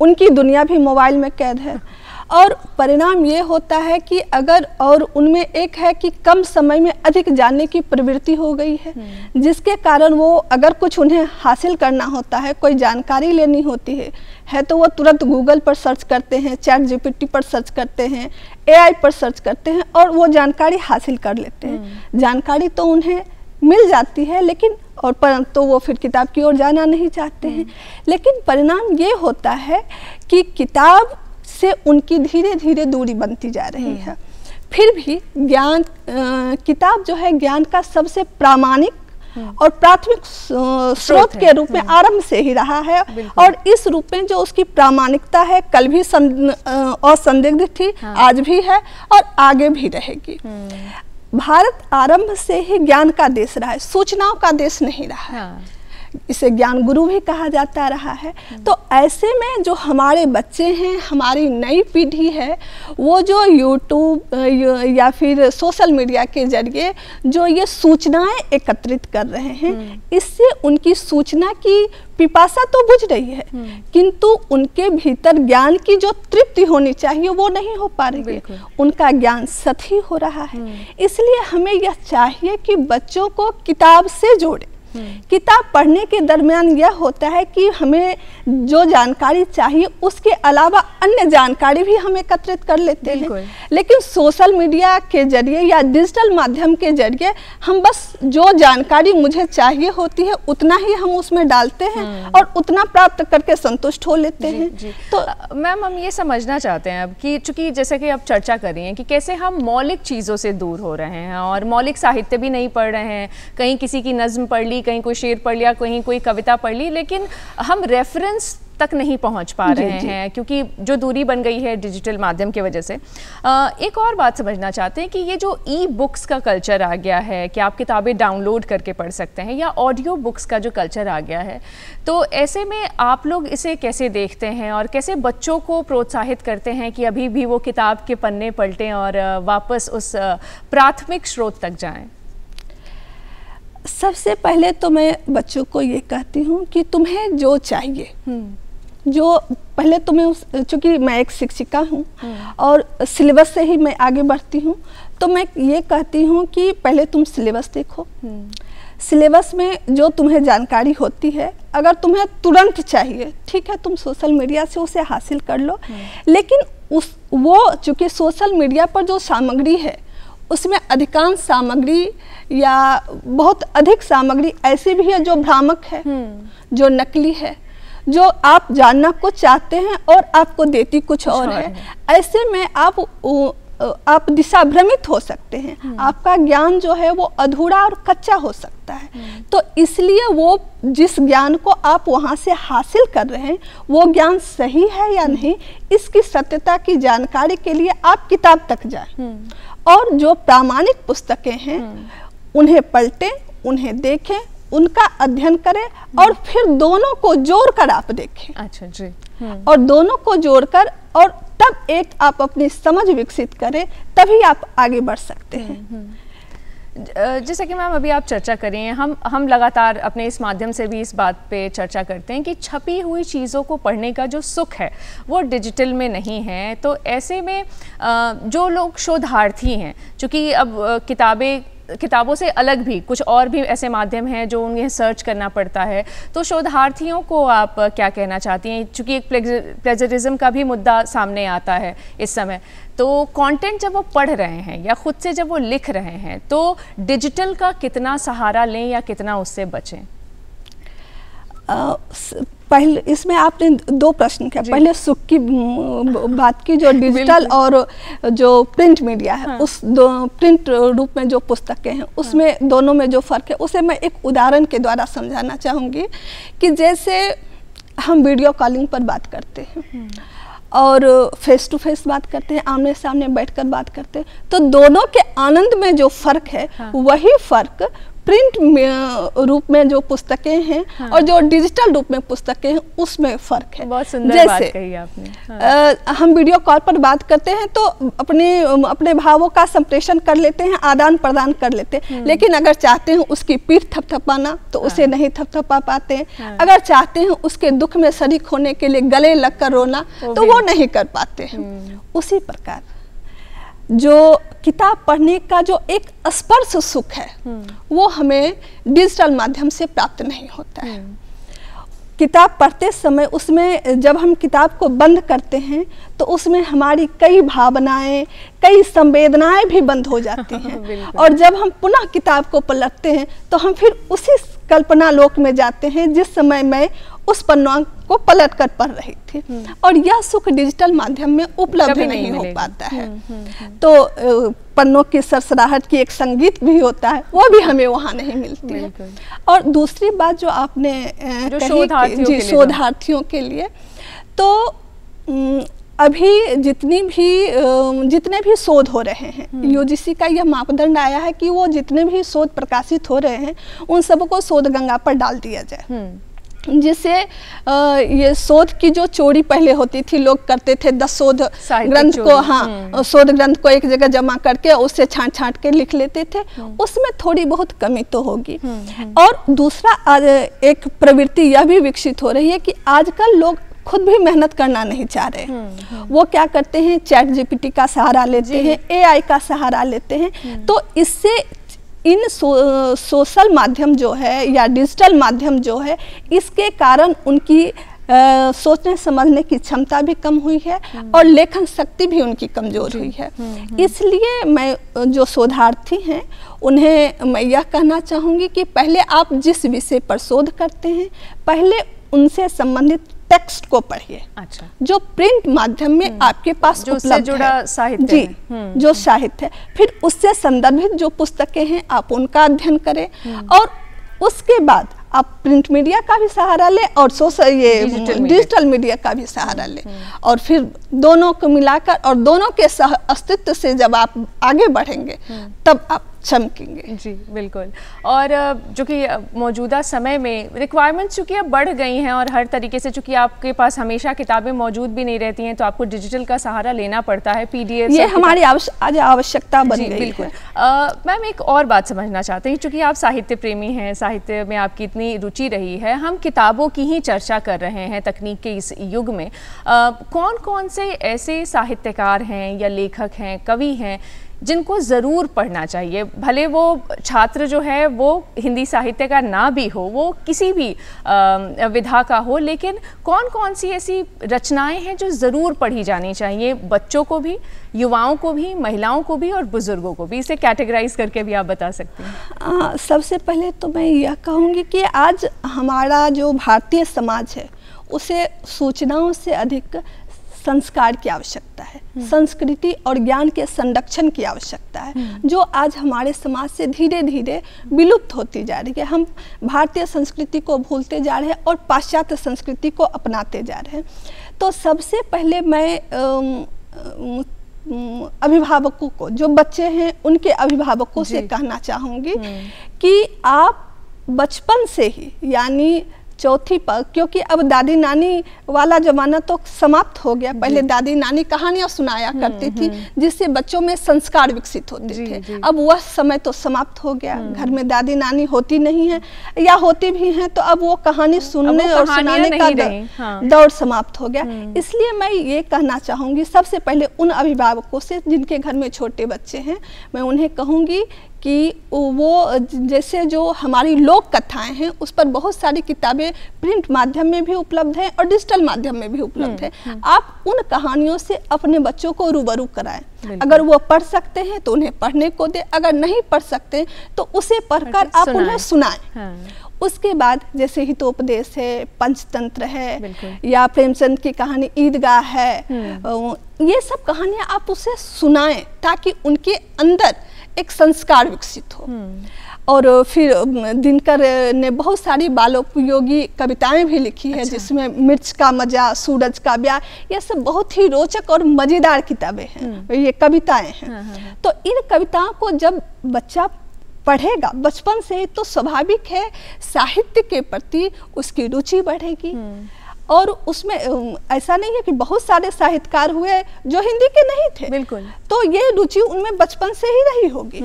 उनकी दुनिया भी मोबाइल में कैद है। और परिणाम ये होता है कि और उनमें एक है कि कम समय में अधिक जानने की प्रवृत्ति हो गई है, जिसके कारण वो अगर कुछ उन्हें हासिल करना होता है, कोई जानकारी लेनी होती है तो वो तुरंत गूगल पर सर्च करते हैं, चैट जीपीटी पर सर्च करते हैं, AI पर सर्च करते हैं और वो जानकारी हासिल कर लेते हैं। जानकारी तो उन्हें मिल जाती है, लेकिन परंतु वो फिर किताब की ओर जाना नहीं चाहते हैं। लेकिन परिणाम ये होता है कि किताब से उनकी धीरे धीरे दूरी बनती जा रही है। फिर भी ज्ञान, किताब जो है ज्ञान का सबसे प्रामाणिक और प्राथमिक स्रोत के रूप में आरंभ से ही रहा है, और इस रूप में जो उसकी प्रामाणिकता है कल भी असंदिग्ध थी, आज भी है और आगे भी रहेगी। भारत आरंभ से ही ज्ञान का देश रहा है, सूचनाओं का देश नहीं रहा है। इसे ज्ञान गुरु भी कहा जाता रहा है। तो ऐसे में जो हमारे बच्चे हैं, हमारी नई पीढ़ी है, वो जो यूट्यूब या फिर सोशल मीडिया के जरिए जो ये सूचनाएं एकत्रित कर रहे हैं, इससे उनकी सूचना की पिपासा तो बुझ रही है, किंतु उनके भीतर ज्ञान की जो तृप्ति होनी चाहिए वो नहीं हो पा रही है, उनका ज्ञान सतही हो रहा है। इसलिए हमें यह चाहिए कि बच्चों को किताब से जोड़े। किताब पढ़ने के दरमियान यह होता है कि हमें जो जानकारी चाहिए उसके अलावा अन्य जानकारी भी हम एकत्रित कर लेते हैं, लेकिन सोशल मीडिया के जरिए या डिजिटल माध्यम के जरिए हम बस जो जानकारी मुझे चाहिए होती है उतना ही हम उसमें डालते हैं और उतना प्राप्त करके संतुष्ट हो लेते हैं। तो मैम हम ये समझना चाहते हैं अब कि चूंकि जैसे कि आप चर्चा कर रही हैं कि कैसे हम मौलिक चीज़ों से दूर हो रहे हैं और मौलिक साहित्य भी नहीं पढ़ रहे हैं, कहीं किसी की नज़्म पढ़ ली, कहीं कोई शेर पढ़ लिया, कहीं कोई कविता पढ़ ली, लेकिन हम रेफरेंस तक नहीं पहुंच पा रहे हैं क्योंकि जो दूरी बन गई है डिजिटल माध्यम की वजह से। एक और बात समझना चाहते हैं कि ये जो ई बुक्स का कल्चर आ गया है कि आप किताबें डाउनलोड करके पढ़ सकते हैं, या ऑडियो बुक्स का जो कल्चर आ गया है, तो ऐसे में आप लोग इसे कैसे देखते हैं और कैसे बच्चों को प्रोत्साहित करते हैं कि अभी भी वो किताब के पन्ने पलटें और वापस उस प्राथमिक स्रोत तक जाएं? सबसे पहले तो मैं बच्चों को ये कहती हूँ कि तुम्हें जो चाहिए, जो पहले तुम्हें, चूँकि मैं एक शिक्षिका हूँ और सिलेबस से ही मैं आगे बढ़ती हूँ, तो मैं ये कहती हूँ कि पहले तुम सिलेबस देखो। सिलेबस में जो तुम्हें जानकारी होती है, अगर तुम्हें तुरंत चाहिए, ठीक है, तुम सोशल मीडिया से उसे हासिल कर लो, लेकिन वो चूँकि सोशल मीडिया पर जो सामग्री है उसमें अधिकांश सामग्री या बहुत अधिक सामग्री ऐसी भी है जो भ्रामक है, जो नकली है, जो आप जानना कुछ चाहते हैं और आपको देती कुछ और है। ऐसे में आप दिशा भ्रमित हो सकते हैं, आपका ज्ञान जो है वो अधूरा और कच्चा हो सकता है। तो इसलिए वो जिस ज्ञान को आप वहाँ से हासिल कर रहे हैं वो ज्ञान सही है या नहीं, इसकी सत्यता की जानकारी के लिए आप किताब तक जाएं और जो प्रामाणिक पुस्तकें हैं उन्हें पलटें, उन्हें देखें, उनका अध्ययन करें और फिर दोनों को जोड़कर आप देखें। अच्छा जी। और दोनों को जोड़कर और तब एक आप अपनी समझ विकसित करें, तभी आप आगे बढ़ सकते हैं। जैसा कि मैम अभी आप चर्चा करें, हम लगातार अपने इस माध्यम से भी इस बात पे चर्चा करते हैं कि छपी हुई चीज़ों को पढ़ने का जो सुख है वो डिजिटल में नहीं है। तो ऐसे में जो लोग शोधार्थी हैं, चूँकि अब किताबों से अलग भी कुछ और भी ऐसे माध्यम हैं जो उन्हें सर्च करना पड़ता है, तो शोधार्थियों को आप क्या कहना चाहती हैं? चूँकि एक प्लेजरिज्म का भी मुद्दा सामने आता है इस समय, तो कंटेंट जब वो पढ़ रहे हैं या खुद से जब वो लिख रहे हैं तो डिजिटल का कितना सहारा लें या कितना उससे बचें? पहले इसमें आपने दो प्रश्न किया। पहले सुख की बात की, जो डिजिटल और जो प्रिंट मीडिया है, उस प्रिंट रूप में जो पुस्तकें हैं उसमें दोनों में जो फ़र्क है उसे मैं एक उदाहरण के द्वारा समझाना चाहूँगी कि जैसे हम वीडियो कॉलिंग पर बात करते हैं और फेस टू फेस बात करते हैं, आमने सामने बैठकर बात करते हैं, तो दोनों के आनंद में जो फ़र्क है वही फ़र्क प्रिंट रूप में जो पुस्तकें हैं और जो डिजिटल रूप में पुस्तकें हैं उसमें फ़र्क है। बहुत सुंदर बात कही आपने। हम वीडियो कॉल पर बात करते हैं तो अपने भावों का संप्रेषण कर लेते हैं, आदान प्रदान कर लेते हैं, लेकिन अगर चाहते हैं उसकी पीठ थपथपाना तो उसे नहीं थपथपा पाते हैं। अगर चाहते हैं उसके दुख में शरीक होने के लिए गले लगकर रोना तो वो नहीं कर पाते हैं। उसी प्रकार जो किताब पढ़ने का जो एक स्पर्श सुख है वो हमें डिजिटल माध्यम से प्राप्त नहीं होता है। किताब पढ़ते समय उसमें जब हम किताब को बंद करते हैं तो उसमें हमारी कई भावनाएं, कई संवेदनाएं भी बंद हो जाती हैं और जब हम पुनः किताब को पलटते हैं तो हम फिर उसी कल्पना लोक में जाते हैं जिस समय मैं उस पन्ना को पलट कर पढ़ रही थी। और यह सुख डिजिटल माध्यम में उपलब्ध नहीं हो पाता है। तो पन्नों की सरसराहट की एक संगीत भी होता है, वो भी हमें वहाँ नहीं मिलती है। और दूसरी बात जो आपने कही शोधार्थियों के लिए, तो अभी जितने भी शोध हो रहे हैं, यूजीसी का यह मापदंड आया है कि वो जितने भी शोध प्रकाशित हो रहे हैं उन सबको शोध गंगा पर डाल दिया जाए, जिससे ये शोध की जो चोरी पहले होती थी, लोग करते थे 10 शोध ग्रंथ को, शोध ग्रंथ को एक जगह जमा करके उससे छांट के लिख लेते थे, उसमें थोड़ी बहुत कमी तो होगी। और दूसरा एक प्रवृत्ति यह भी विकसित हो रही है कि आजकल लोग खुद भी मेहनत करना नहीं चाह रहे। वो क्या करते हैं, चैट जीपीटी का सहारा लेते हैं, एआई का सहारा लेते हैं। तो इससे इन सोशल माध्यम जो है या डिजिटल माध्यम जो है, इसके कारण उनकी सोचने समझने की क्षमता भी कम हुई है और लेखन शक्ति भी उनकी कमजोर हुई है। इसलिए मैं जो शोधार्थी हैं उन्हें मैं यह कहना चाहूँगी कि पहले आप जिस विषय पर शोध करते हैं पहले उनसे संबंधित टेक्स्ट को पढ़िए। अच्छा। जो प्रिंट माध्यम में आपके पास उपलब्ध जुड़ा साहित्य जी, जो साहित्य है, फिर उससे संदर्भित जो पुस्तकें हैं आप उनका अध्ययन करें और उसके बाद आप प्रिंट मीडिया का भी सहारा लें और डिजिटल मीडिया का भी सहारा लें और फिर दोनों को मिलाकर और दोनों के सह अस्तित्व से जब आप आगे बढ़ेंगे तब आप चमकेंगे। जी बिल्कुल। और जो कि मौजूदा समय में रिक्वायरमेंट्स चूँकि अब बढ़ गई हैं और हर तरीके से, चूँकि आपके पास हमेशा किताबें मौजूद भी नहीं रहती हैं तो आपको डिजिटल का सहारा लेना पड़ता है, पीडीएफ। ये हमारी आज आवश्यकता बन गई बिल्कुल है। मैम एक और बात समझना चाहते हैं, चूँकि आप साहित्य प्रेमी हैं, साहित्य में आपकी इतनी रुचि रही है, हम किताबों की ही चर्चा कर रहे हैं तकनीक के इस युग में, कौन कौन से ऐसे साहित्यकार हैं या लेखक हैं, कवि हैं जिनको ज़रूर पढ़ना चाहिए, भले वो छात्र जो है वो हिंदी साहित्य का ना भी हो, वो किसी भी विधा का हो, लेकिन कौन कौन सी ऐसी रचनाएं हैं जो ज़रूर पढ़ी जानी चाहिए, बच्चों को भी, युवाओं को भी, महिलाओं को भी और बुज़ुर्गों को भी? इसे कैटेगराइज करके भी आप बता सकते हैं। सबसे पहले तो मैं यह कहूँगी कि आज हमारा जो भारतीय समाज है उसे सूचनाओं से अधिक संस्कार की आवश्यकता है, संस्कृति और ज्ञान के संरक्षण की आवश्यकता है, जो आज हमारे समाज से धीरे धीरे विलुप्त होती जा रही है। हम भारतीय संस्कृति को भूलते जा रहे हैं और पाश्चात्य संस्कृति को अपनाते जा रहे हैं। तो सबसे पहले मैं अभिभावकों को, जो बच्चे हैं उनके अभिभावकों से कहना चाहूँगी कि आप बचपन से ही, यानी चौथी पर, क्योंकि अब दादी नानी वाला जमाना तो समाप्त हो गया। पहले दादी नानी कहानियां सुनाया करती थी जिससे बच्चों में संस्कार विकसित होते थे। अब वह समय तो समाप्त हो गया। घर में दादी नानी होती नहीं है, या होती भी हैं तो अब वो कहानी सुनने और सुनाने का दौर समाप्त हो गया। इसलिए मैं ये कहना चाहूँगी, सबसे पहले उन अभिभावकों से जिनके घर में छोटे बच्चे हैं, मैं उन्हें कहूँगी कि वो जैसे जो हमारी लोक कथाएं हैं उस पर बहुत सारी किताबें प्रिंट माध्यम में भी उपलब्ध हैं और डिजिटल माध्यम में भी उपलब्ध है। आप उन कहानियों से अपने बच्चों को रूबरू कराएं। अगर वो पढ़ सकते हैं तो उन्हें पढ़ने को दें, अगर नहीं पढ़ सकते तो उसे पढ़कर आप उन्हें सुनाएं। उसके बाद जैसे हितोपदेश है, पंचतंत्र है, या प्रेमचंद की कहानी ईदगाह है, ये सब कहानियां आप उसे सुनाएं ताकि उनके अंदर एक संस्कार विकसित हो। और फिर दिनकर ने बहुत सारी बालोपयोगी कविताएं भी लिखी है। जिसमें मिर्च का मजा, सूरज का ब्याह, ये सब बहुत ही रोचक और मजेदार किताबें हैं, ये कविताएं हैं। तो इन कविताओं को जब बच्चा पढ़ेगा बचपन से, तो स्वाभाविक है साहित्य के प्रति उसकी रुचि बढ़ेगी। और उसमें ऐसा नहीं है कि बहुत सारे साहित्यकार हुए जो हिंदी के नहीं थे, बिल्कुल, तो ये रुचि उनमें बचपन से ही रही होगी।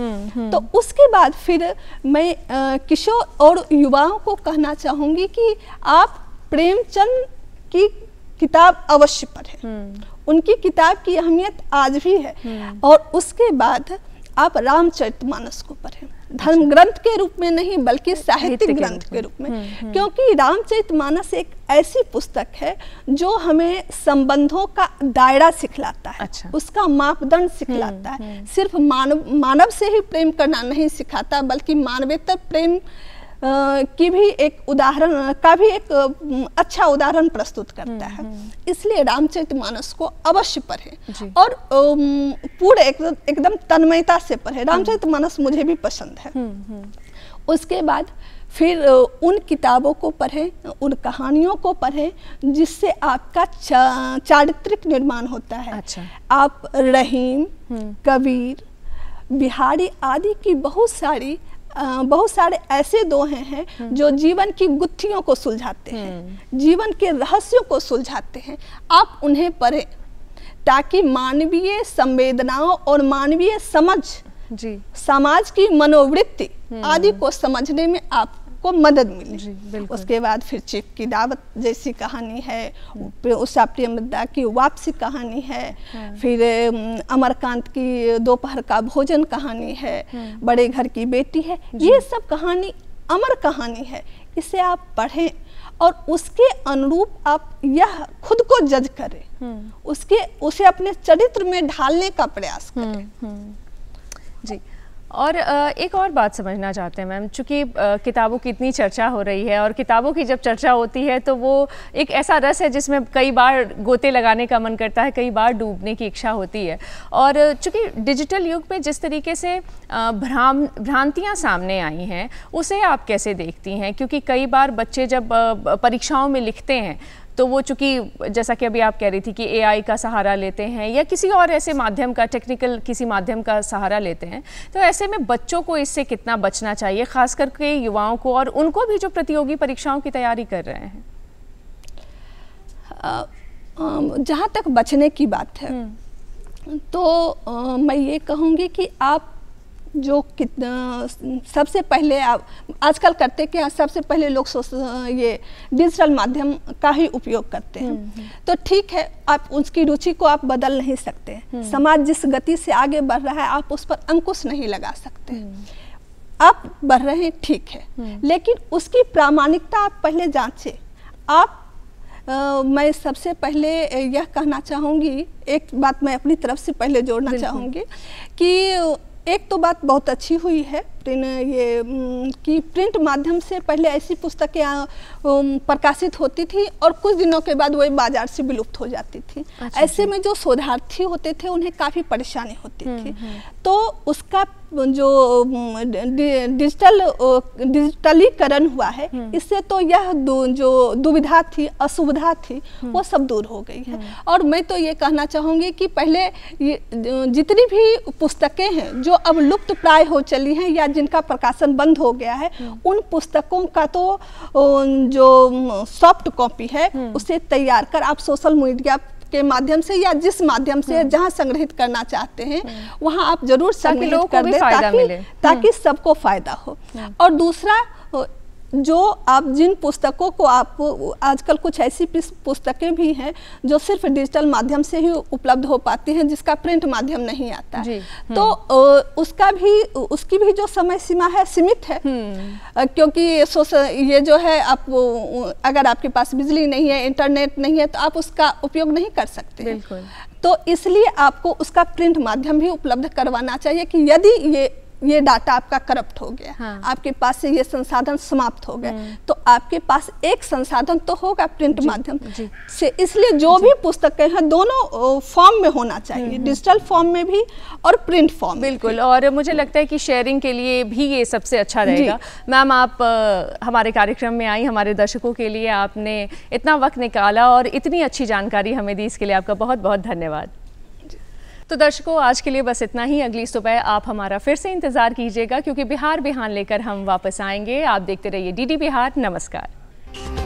तो उसके बाद फिर मैं किशोर और युवाओं को कहना चाहूँगी कि आप प्रेमचंद की किताब अवश्य पढ़ें। उनकी किताब की अहमियत आज भी है। और उसके बाद आप रामचरितमानस को पढ़ें, धर्म ग्रंथ के रूप में नहीं बल्कि साहित्यिक ग्रंथ के रूप में। क्योंकि रामचरितमानस एक ऐसी पुस्तक है जो हमें संबंधों का दायरा सिखलाता है, उसका मापदंड सिखलाता है। सिर्फ मानव से ही प्रेम करना नहीं सिखाता, बल्कि मानवेतर प्रेम की भी एक उदाहरण का भी एक अच्छा उदाहरण प्रस्तुत करता है। इसलिए रामचरितमानस को अवश्य पढ़ें और पूरे एकदम तन्मयता से पढ़ें। रामचरितमानस मुझे भी पसंद है। उसके बाद फिर उन किताबों को पढ़ें, उन कहानियों को पढ़ें जिससे आपका चारित्रिक निर्माण होता है। आप रहीम, कबीर, बिहारी आदि की बहुत सारे ऐसे दोहे हैं जो जीवन की गुत्थियों को सुलझाते हैं, जीवन के रहस्यों को सुलझाते हैं। आप उन्हें पढ़ें ताकि मानवीय संवेदनाओं और मानवीय समझ, समाज की मनोवृत्ति आदि को समझने में आपको मदद मिले। उसके बाद फिर चीफ की दावत जैसी कहानी है, उषा प्रेमदा की वापसी कहानी है, फिर अमरकांत की दोपहर का भोजन कहानी है, बड़े घर की बेटी है। ये सब कहानी अमर कहानी है, इसे आप पढ़ें और उसके अनुरूप आप यह खुद को जज करें, उसे अपने चरित्र में ढालने का प्रयास करें। जी, और एक और बात समझना चाहते हैं मैम, चूँकि किताबों की इतनी चर्चा हो रही है और किताबों की जब चर्चा होती है तो वो एक ऐसा रस है जिसमें कई बार गोते लगाने का मन करता है, कई बार डूबने की इच्छा होती है। और चूँकि डिजिटल युग में जिस तरीके से भ्रांतियाँ सामने आई हैं, उसे आप कैसे देखती हैं? क्योंकि कई बार बच्चे जब परीक्षाओं में लिखते हैं तो वो चूँकि जैसा कि अभी आप कह रही थी कि एआई का सहारा लेते हैं या किसी और ऐसे माध्यम का, टेक्निकल किसी माध्यम का सहारा लेते हैं, तो ऐसे में बच्चों को इससे कितना बचना चाहिए, खास करके युवाओं को और उनको भी जो प्रतियोगी परीक्षाओं की तैयारी कर रहे हैं? जहाँ तक बचने की बात है तो मैं ये कहूँगी कि आप जो सबसे पहले आप आजकल करते क्या, सबसे पहले लोग ये डिजिटल माध्यम का ही उपयोग करते हैं। तो ठीक है, आप उसकी रुचि को आप बदल नहीं सकते। समाज जिस गति से आगे बढ़ रहा है आप उस पर अंकुश नहीं लगा सकते। आप बढ़ रहे हैं ठीक है, लेकिन उसकी प्रामाणिकता आप पहले जांचें। आप मैं सबसे पहले यह कहना चाहूँगी, एक बात मैं अपनी तरफ से पहले जोड़ना चाहूँगी कि एक तो बात बहुत अच्छी हुई है कि प्रिंट माध्यम से पहले ऐसी पुस्तकें प्रकाशित होती थी और कुछ दिनों के बाद वही बाजार से विलुप्त हो जाती थी। ऐसे में जो शोधार्थी होते थे उन्हें काफ़ी परेशानी होती थी। तो उसका जो डिजिटलीकरण हुआ है, इससे तो यह जो दुविधा थी, असुविधा थी, वो सब दूर हो गई है। और मैं तो ये कहना चाहूँगी कि पहले जितनी भी पुस्तकें हैं जो अब लुप्त प्राय हो चली हैं या जिनका प्रकाशन बंद हो गया है, उन पुस्तकों का तो जो सॉफ्ट कॉपी है उसे तैयार कर आप सोशल मीडिया के माध्यम से या जिस माध्यम से जहां संग्रहित करना चाहते हैं वहां आप जरूर संग्रहित कर दें ताकि सबको फायदा हो। और दूसरा, जो आप जिन पुस्तकों को आप आजकल कुछ ऐसी पुस्तकें भी हैं जो सिर्फ डिजिटल माध्यम से ही उपलब्ध हो पाती हैं, जिसका प्रिंट माध्यम नहीं आता है, तो उसकी भी जो समय सीमा है सीमित है। क्योंकि ये जो है, आप अगर आपके पास बिजली नहीं है, इंटरनेट नहीं है, तो आप उसका उपयोग नहीं कर सकते। बिल्कुल। तो इसलिए आपको उसका प्रिंट माध्यम भी उपलब्ध करवाना चाहिए कि यदि ये डाटा आपका करप्ट हो गया, आपके पास से ये संसाधन समाप्त हो गए, तो आपके पास एक संसाधन तो होगा प्रिंट माध्यम से। इसलिए जो भी पुस्तकें हैं दोनों फॉर्म में होना चाहिए, डिजिटल फॉर्म में भी और प्रिंट फॉर्म में। बिल्कुल। और मुझे लगता है कि शेयरिंग के लिए भी ये सबसे अच्छा रहेगा। मैम, आप हमारे कार्यक्रम में आई, हमारे दर्शकों के लिए आपने इतना वक्त निकाला और इतनी अच्छी जानकारी हमें दी, इसके लिए आपका बहुत बहुत धन्यवाद। तो दर्शकों, आज के लिए बस इतना ही। अगली सुबह आप हमारा फिर से इंतज़ार कीजिएगा, क्योंकि बिहार बिहान लेकर हम वापस आएंगे। आप देखते रहिए DD बिहार। नमस्कार।